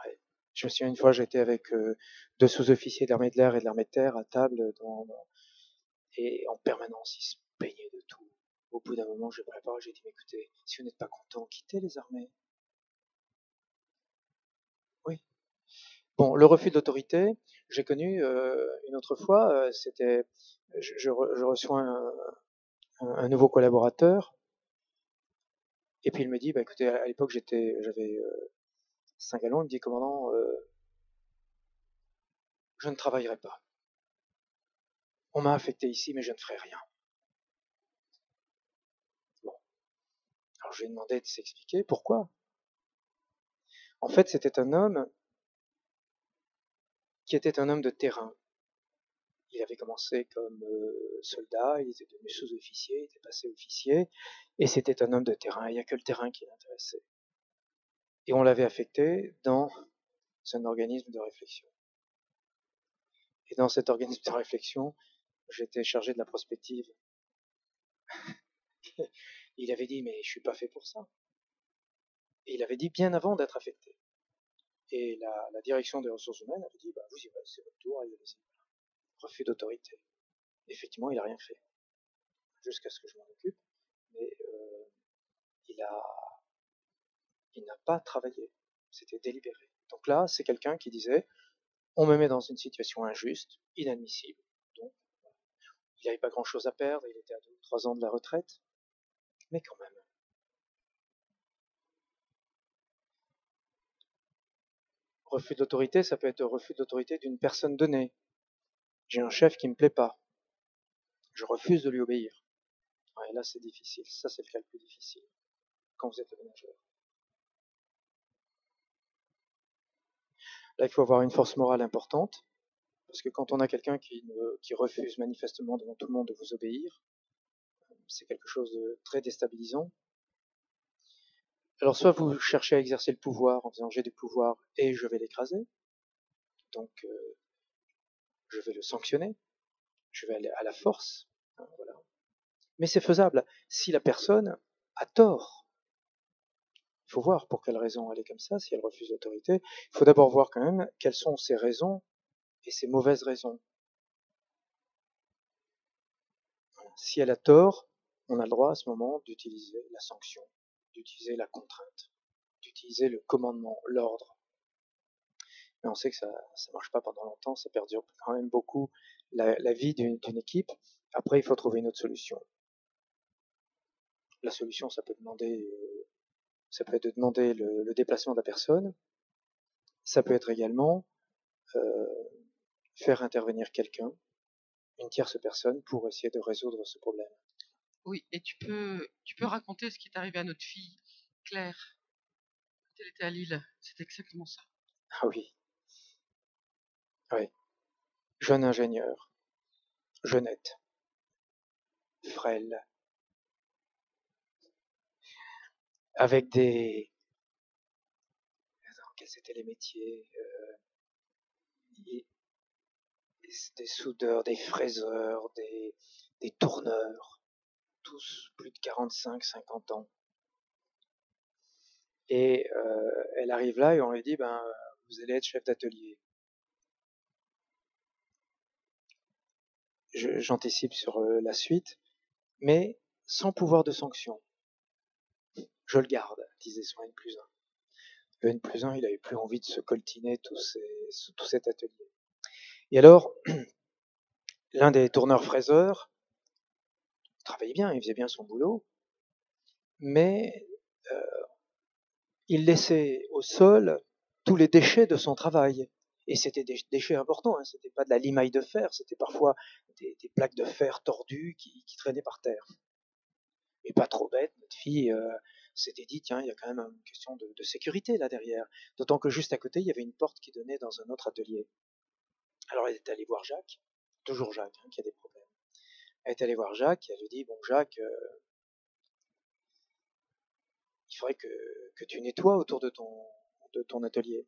Ouais. Je me souviens une fois, j'étais avec deux sous-officiers de l'armée de l'air et de l'armée de terre à table et en permanence ils se plaignaient de tout. Au bout d'un moment, j'ai préparé, j'ai dit, mais écoutez, si vous n'êtes pas content, quittez les armées. Oui. Bon, le refus d'autorité, j'ai connu une autre fois, c'était, je reçois un nouveau collaborateur, et puis il me dit, bah écoutez, à l'époque j'avais 5 gallons, il me dit, commandant, je ne travaillerai pas. On m'a affecté ici, mais je ne ferai rien. Bon. Alors je lui ai demandé de s'expliquer pourquoi. En fait, c'était un homme qui était un homme de terrain. Il avait commencé comme soldat, il était devenu sous-officier, il était passé officier, et c'était un homme de terrain. Il n'y a que le terrain qui l'intéressait. Et on l'avait affecté dans un organisme de réflexion. Et dans cet organisme de réflexion, j'étais chargé de la prospective. Il avait dit, mais je suis pas fait pour ça. Et il avait dit bien avant d'être affecté. Et la direction des ressources humaines avait dit, bah, vous y allez, c'est votre tour, allez-y. Refus d'autorité. Effectivement, il n'a rien fait. Jusqu'à ce que je m'en occupe. Mais il n'a pas travaillé. C'était délibéré. Donc là, c'est quelqu'un qui disait, on me met dans une situation injuste, inadmissible. Donc, il n'avait pas grand-chose à perdre, il était à 2 ou 3 ans de la retraite. Mais quand même. Refus d'autorité, ça peut être refus d'autorité d'une personne donnée. J'ai un chef qui me plaît pas. Je refuse de lui obéir. Ouais, là, c'est difficile. Ça, c'est le cas le plus difficile. Quand vous êtes le manager. Là, il faut avoir une force morale importante. Parce que quand on a quelqu'un qui refuse manifestement devant tout le monde de vous obéir, c'est quelque chose de très déstabilisant. Alors, soit vous cherchez à exercer le pouvoir en disant j'ai du pouvoir et je vais l'écraser. Donc, je vais le sanctionner. Je vais aller à la force. Voilà. Mais c'est faisable. Si la personne a tort, il faut voir pour quelle raison elle est comme ça, si elle refuse l'autorité. Il faut d'abord voir quand même quelles sont ses raisons et ses mauvaises raisons. Si elle a tort, on a le droit à ce moment d'utiliser la sanction, d'utiliser la contrainte, d'utiliser le commandement, l'ordre. Mais on sait que ça ne marche pas pendant longtemps, ça perdure quand même beaucoup la vie d'une équipe. Après, il faut trouver une autre solution. La solution, ça peut être de demander le déplacement de la personne, Ça peut être également faire intervenir quelqu'un, une tierce personne, pour essayer de résoudre ce problème. Oui, et tu peux raconter ce qui est arrivé à notre fille, Claire, quand elle était à Lille. C'est exactement ça. Ah oui. Oui. Jeune ingénieur, jeunette, frêle, avec des... Quels étaient les métiers des soudeurs, des fraiseurs, des tourneurs, tous plus de 45-50 ans. Et elle arrive là et on lui dit, vous allez être chef d'atelier. J'anticipe sur la suite, mais sans pouvoir de sanction. Je le garde, disait son N+1. Le N+1, il avait plus envie de se coltiner tout cet atelier. Et alors, l'un des tourneurs-fraiseurs travaillait bien, il faisait bien son boulot, mais il laissait au sol tous les déchets de son travail. Et c'était des déchets importants, hein. C'était pas de la limaille de fer, c'était parfois des plaques de fer tordues qui traînaient par terre. Et pas trop bête, notre fille s'était dit, tiens, il y a quand même une question de sécurité là derrière. D'autant que juste à côté, il y avait une porte qui donnait dans un autre atelier. Alors elle est allée voir Jacques, toujours Jacques, qui a des problèmes. Elle est allée voir Jacques et elle lui dit, bon Jacques, il faudrait que tu nettoies autour de ton atelier.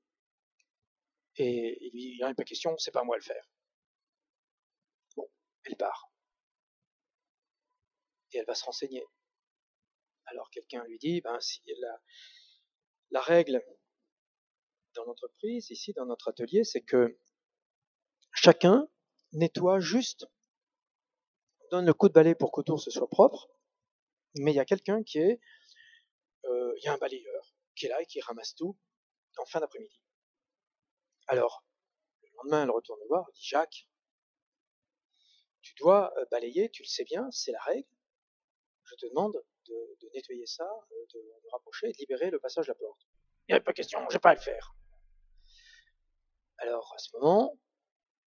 Et il lui dit, il n'y a pas question, c'est pas à moi de le faire. Bon, elle part. Et elle va se renseigner. Alors quelqu'un lui dit, si la règle dans l'entreprise, ici dans notre atelier, c'est que chacun nettoie juste, donne le coup de balai pour qu'autour ce soit propre, mais il y a quelqu'un il y a un balayeur qui est là et qui ramasse tout en fin d'après-midi. Alors, le lendemain, elle retourne le voir, elle dit, Jacques, tu dois balayer, tu le sais bien, c'est la règle, je te demande de nettoyer ça, de rapprocher et de libérer le passage de la porte. Il n'y a pas question, je n'ai pas à le faire. Alors, à ce moment,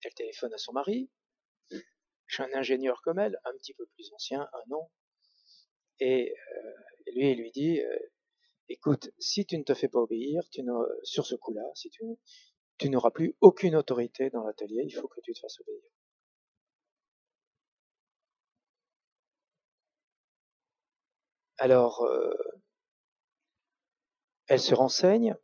elle téléphone à son mari. J'ai un ingénieur comme elle, un petit peu plus ancien, 1 an. Et lui, il lui dit, écoute, si tu ne te fais pas obéir, sur ce coup-là, si tu n'auras plus aucune autorité dans l'atelier, il faut que tu te fasses obéir. Alors, elle se renseigne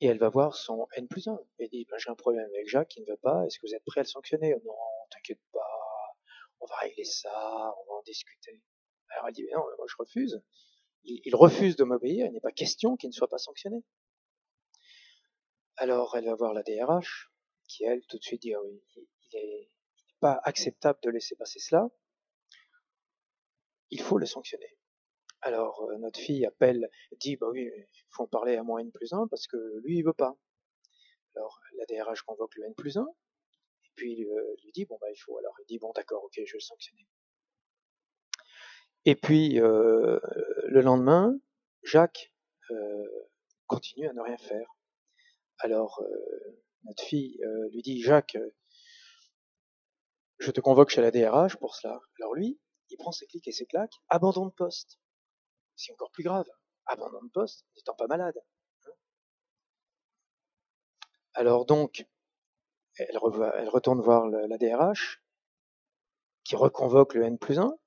et elle va voir son N+1 et dit, j'ai un problème avec Jacques qui ne veut pas, est-ce que vous êtes prêt à le sanctionner? Non, t'inquiète pas, on va régler ça, on va en discuter. Alors elle dit, mais non, moi je refuse. Il refuse de m'obéir, il n'est pas question qu'il ne soit pas sanctionné. Alors elle va voir la DRH, qui elle tout de suite dit, ah oui, il n'est pas acceptable de laisser passer cela, il faut le sanctionner. Alors notre fille dit, oui, il faut en parler à mon N+1 parce que lui il veut pas. Alors la DRH convoque le N+1, et puis lui dit, il faut. Alors il dit, bon d'accord, ok, je vais le sanctionner. Et puis le lendemain, Jacques continue à ne rien faire. Alors notre fille lui dit, Jacques, je te convoque chez la DRH pour cela. Alors lui, il prend ses clics et ses claques, abandon de poste. C'est encore plus grave, abandon de poste n'étant pas malade. Alors donc, elle retourne voir la DRH, qui reconvoque le N+1,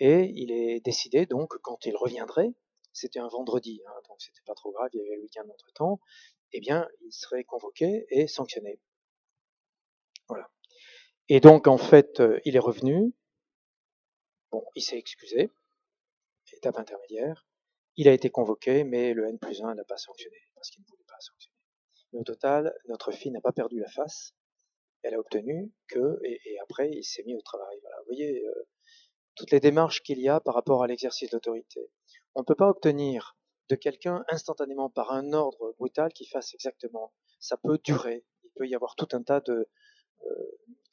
et il est décidé donc, quand il reviendrait, c'était un vendredi, donc c'était pas trop grave, il y avait le week-end entre temps, eh bien, il serait convoqué et sanctionné. Voilà. Et donc, en fait, il est revenu, bon, il s'est excusé, étape intermédiaire, il a été convoqué, mais le N+1 n'a pas sanctionné, parce qu'il ne voulait pas sanctionner. Mais au total, notre fille n'a pas perdu la face, elle a obtenu et après, il s'est mis au travail. Voilà, vous voyez, toutes les démarches qu'il y a par rapport à l'exercice de l'autorité. On ne peut pas obtenir de quelqu'un instantanément par un ordre brutal qui fasse exactement. Ça peut durer. Il peut y avoir tout un tas de,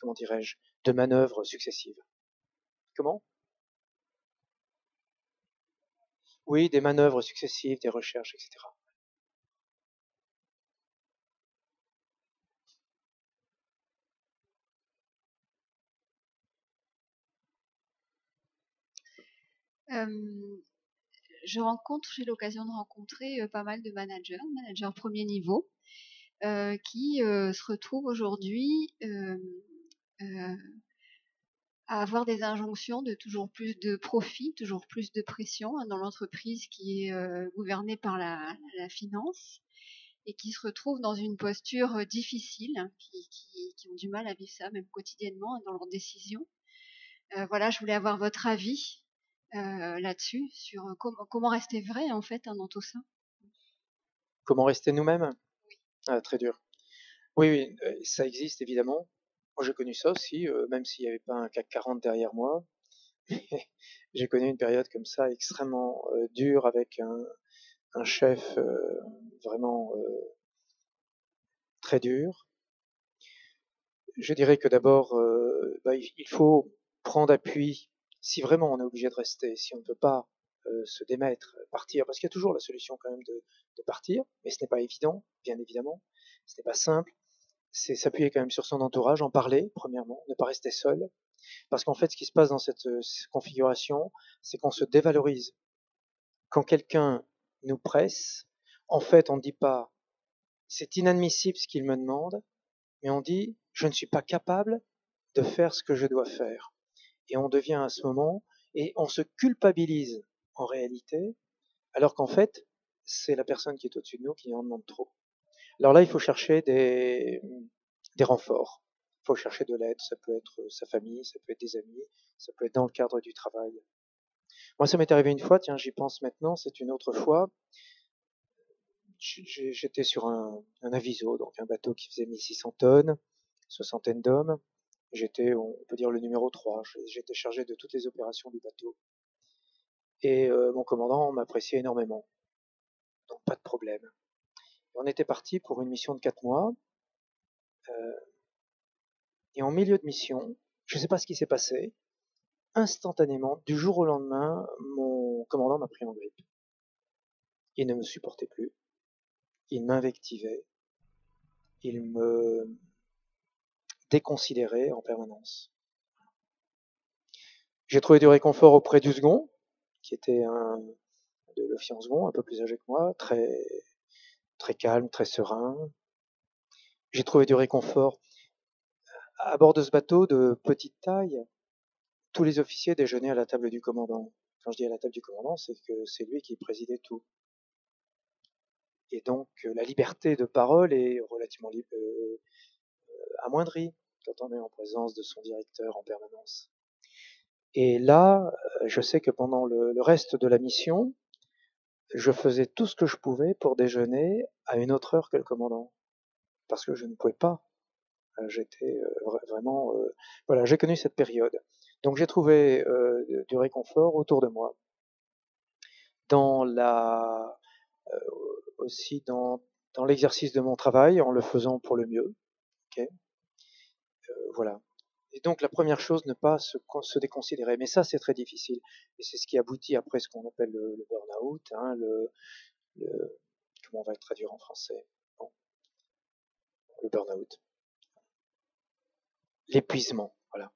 de manœuvres successives. Comment? Oui, des manœuvres successives, des recherches, etc. J'ai l'occasion de rencontrer pas mal de managers premier niveau, qui se retrouvent aujourd'hui à avoir des injonctions de toujours plus de profit, toujours plus de pression dans l'entreprise qui est gouvernée par la finance, et qui se retrouvent dans une posture difficile, qui ont du mal à vivre ça, même quotidiennement, dans leurs décisions. Voilà, je voulais avoir votre avis là-dessus, sur comment rester vrai, en fait, dans tout ça. Comment rester nous-mêmes? Ah, très dur. Oui, ça existe évidemment. Moi, j'ai connu ça aussi, même s'il n'y avait pas un CAC 40 derrière moi. J'ai connu une période comme ça extrêmement dure avec un chef vraiment très dur. Je dirais que d'abord, il faut prendre appui si vraiment on est obligé de rester, si on ne peut pas se démettre, partir, parce qu'il y a toujours la solution quand même de partir, mais ce n'est pas évident, bien évidemment, ce n'est pas simple. C'est s'appuyer quand même sur son entourage, en parler, premièrement, ne pas rester seul, parce qu'en fait, ce qui se passe dans cette configuration, c'est qu'on se dévalorise. Quand quelqu'un nous presse, en fait, on ne dit pas c'est inadmissible ce qu'il me demande, mais on dit je ne suis pas capable de faire ce que je dois faire. Et on devient à ce moment, et on se culpabilise en réalité, alors qu'en fait, c'est la personne qui est au-dessus de nous qui en demande trop. Alors là, il faut chercher des renforts. Il faut chercher de l'aide. Ça peut être sa famille, ça peut être des amis, ça peut être dans le cadre du travail. Moi, ça m'est arrivé une fois, tiens, j'y pense maintenant, c'est une autre fois. J'étais sur un aviso, donc un bateau qui faisait 1600 tonnes, soixantaine d'hommes. J'étais, on peut dire, le numéro 3. J'étais chargé de toutes les opérations du bateau. Et mon commandant m'appréciait énormément. Donc pas de problème. On était parti pour une mission de 4 mois. Et en milieu de mission, je ne sais pas ce qui s'est passé, instantanément, du jour au lendemain, mon commandant m'a pris en grippe. Il ne me supportait plus. Il m'invectivait. Il me déconsidérait en permanence. J'ai trouvé du réconfort auprès du second, qui était de l'officier en second, un peu plus âgé que moi, très, très calme, très serein. J'ai trouvé du réconfort à bord de ce bateau de petite taille. Tous les officiers déjeunaient à la table du commandant. Quand je dis à la table du commandant, c'est que c'est lui qui présidait tout. Et donc la liberté de parole est relativement amoindrie quand on est en présence de son directeur en permanence. Et là, je sais que pendant le reste de la mission, je faisais tout ce que je pouvais pour déjeuner à une autre heure que le commandant, parce que je ne pouvais pas. J'étais vraiment... voilà, j'ai connu cette période. Donc j'ai trouvé du réconfort autour de moi. Aussi dans l'exercice de mon travail, en le faisant pour le mieux. Okay, voilà. Et donc la première chose, ne pas se déconsidérer. Mais ça, c'est très difficile. Et c'est ce qui aboutit après ce qu'on appelle le burn-out, hein, comment on va le traduire en français? Bon, le burn-out. L'épuisement, voilà.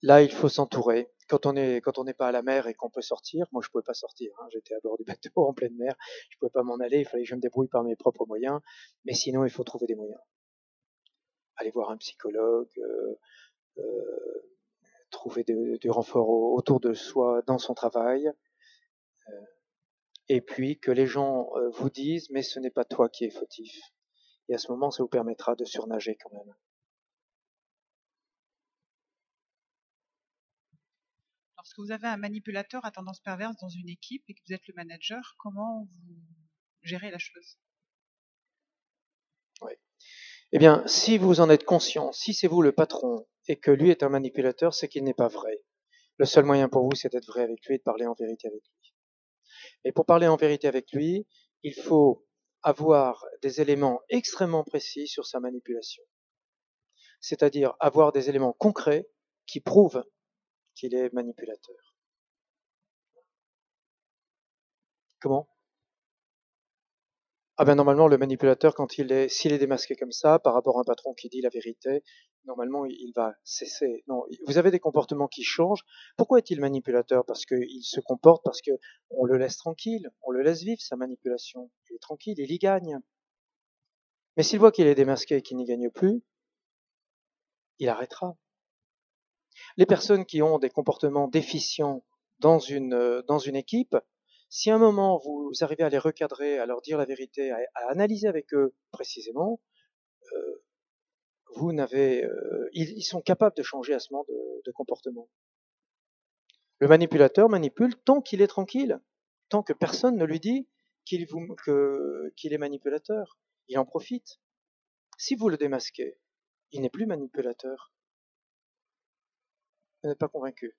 Là, il faut s'entourer. Quand on n'est pas à la mer et qu'on peut sortir, moi je pouvais pas sortir, hein, j'étais à bord du bateau en pleine mer, je pouvais pas m'en aller, il fallait que je me débrouille par mes propres moyens, mais sinon il faut trouver des moyens. Aller voir un psychologue, trouver du renfort autour de soi dans son travail, et puis que les gens vous disent mais ce n'est pas toi qui es fautif. Et à ce moment, ça vous permettra de surnager quand même. Lorsque vous avez un manipulateur à tendance perverse dans une équipe et que vous êtes le manager, comment vous gérez la chose? Oui. Eh bien, si vous en êtes conscient, si c'est vous le patron et que lui est un manipulateur, c'est qu'il n'est pas vrai. Le seul moyen pour vous, c'est d'être vrai avec lui et de parler en vérité avec lui. Et pour parler en vérité avec lui, il faut avoir des éléments extrêmement précis sur sa manipulation. C'est-à-dire avoir des éléments concrets qui prouvent qu'il est manipulateur. Comment? Ah ben normalement, le manipulateur, s'il est démasqué comme ça, par rapport à un patron qui dit la vérité, normalement, il va cesser. Non, vous avez des comportements qui changent. Pourquoi est-il manipulateur? Parce qu'il se comporte, parce que on le laisse tranquille, on le laisse vivre sa manipulation. Il est tranquille, il y gagne. Mais s'il voit qu'il est démasqué et qu'il n'y gagne plus, il arrêtera. Les personnes qui ont des comportements déficients dans une équipe, si à un moment vous arrivez à les recadrer, à leur dire la vérité, à analyser avec eux précisément, ils sont capables de changer à ce moment de comportement. Le manipulateur manipule tant qu'il est tranquille, tant que personne ne lui dit qu'il est manipulateur. Il en profite. Si vous le démasquez, il n'est plus manipulateur. Vous n'êtes pas convaincu.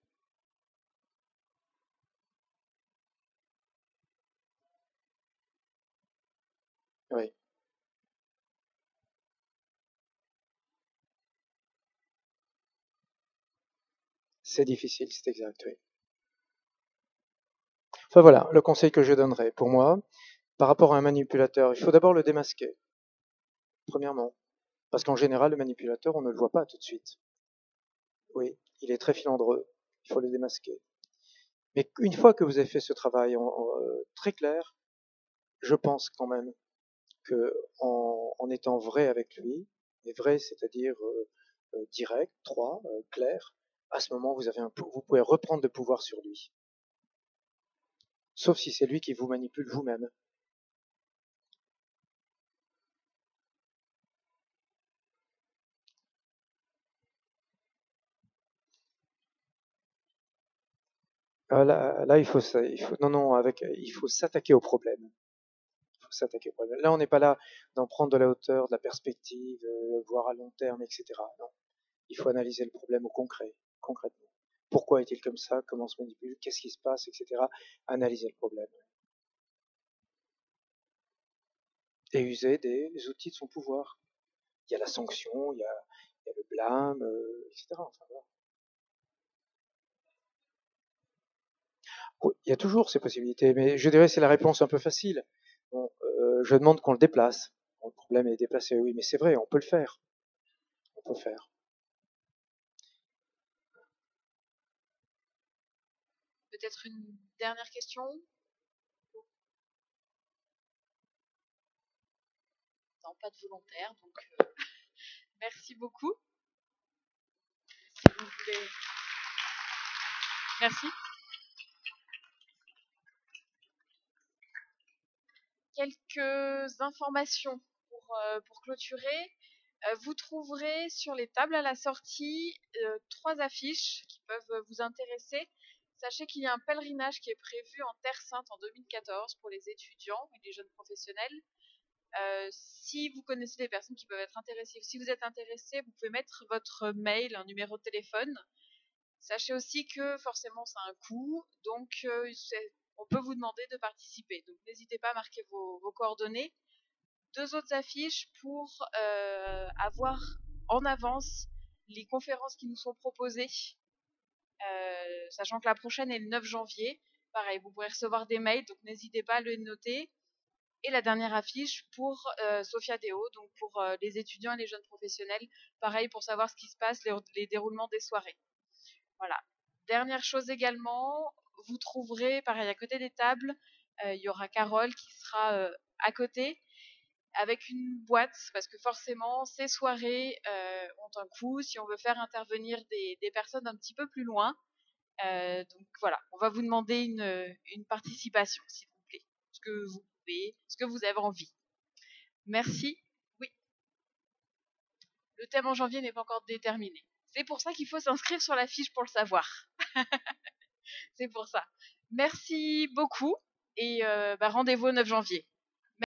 Oui. C'est difficile, c'est exact, oui. Enfin voilà, le conseil que je donnerais pour moi, par rapport à un manipulateur, il faut d'abord le démasquer, premièrement. Parce qu'en général, le manipulateur, on ne le voit pas tout de suite. Oui, il est très filandreux, il faut le démasquer. Mais une fois que vous avez fait ce travail très clair, je pense quand même que en étant vrai avec lui, et vrai, c'est-à-dire direct, droit, clair, à ce moment, vous pouvez reprendre le pouvoir sur lui. Sauf si c'est lui qui vous manipule vous-même. Là, il faut s'attaquer au problème. Là, on n'est pas là d'en prendre de la hauteur, de la perspective, voir à long terme, etc. Non. Il faut analyser le problème au concrètement. Pourquoi est-il comme ça? Comment se manipule? Qu'est-ce qui se passe, etc. Analyser le problème. Et user des outils de son pouvoir. Il y a la sanction, il y a le blâme, etc. Enfin, voilà. Oui, il y a toujours ces possibilités, mais je dirais que c'est la réponse un peu facile. Bon, je demande qu'on le déplace. Bon, le problème est déplacé, oui, mais c'est vrai, on peut le faire. On peut le faire. Peut-être une dernière question? Non, pas de volontaire, donc merci beaucoup. Si vous voulez. Merci. Quelques informations pour clôturer. Vous trouverez sur les tables à la sortie 3 affiches qui peuvent vous intéresser. Sachez qu'il y a un pèlerinage qui est prévu en Terre Sainte en 2014 pour les étudiants et les jeunes professionnels. Si vous connaissez des personnes qui peuvent être intéressées, si vous êtes intéressé, vous pouvez mettre votre mail, un numéro de téléphone. Sachez aussi que forcément ça a un coût, donc on peut vous demander de participer. Donc n'hésitez pas à marquer vos coordonnées. 2 autres affiches pour avoir en avance les conférences qui nous sont proposées, sachant que la prochaine est le 9 janvier. Pareil, vous pourrez recevoir des mails, donc n'hésitez pas à le noter. Et la dernière affiche pour Sophia Deo, donc pour les étudiants et les jeunes professionnels, pareil pour savoir ce qui se passe, les déroulements des soirées. Voilà. Dernière chose également, vous trouverez, pareil, à côté des tables, il y aura Carole qui sera à côté avec une boîte, parce que forcément, ces soirées ont un coût si on veut faire intervenir des personnes un petit peu plus loin. Donc voilà, on va vous demander une participation, s'il vous plaît. Ce que vous pouvez, ce que vous avez envie. Merci. Oui. Le thème en janvier n'est pas encore déterminé. C'est pour ça qu'il faut s'inscrire sur la fiche pour le savoir. C'est pour ça. Merci beaucoup et rendez-vous au 9 janvier.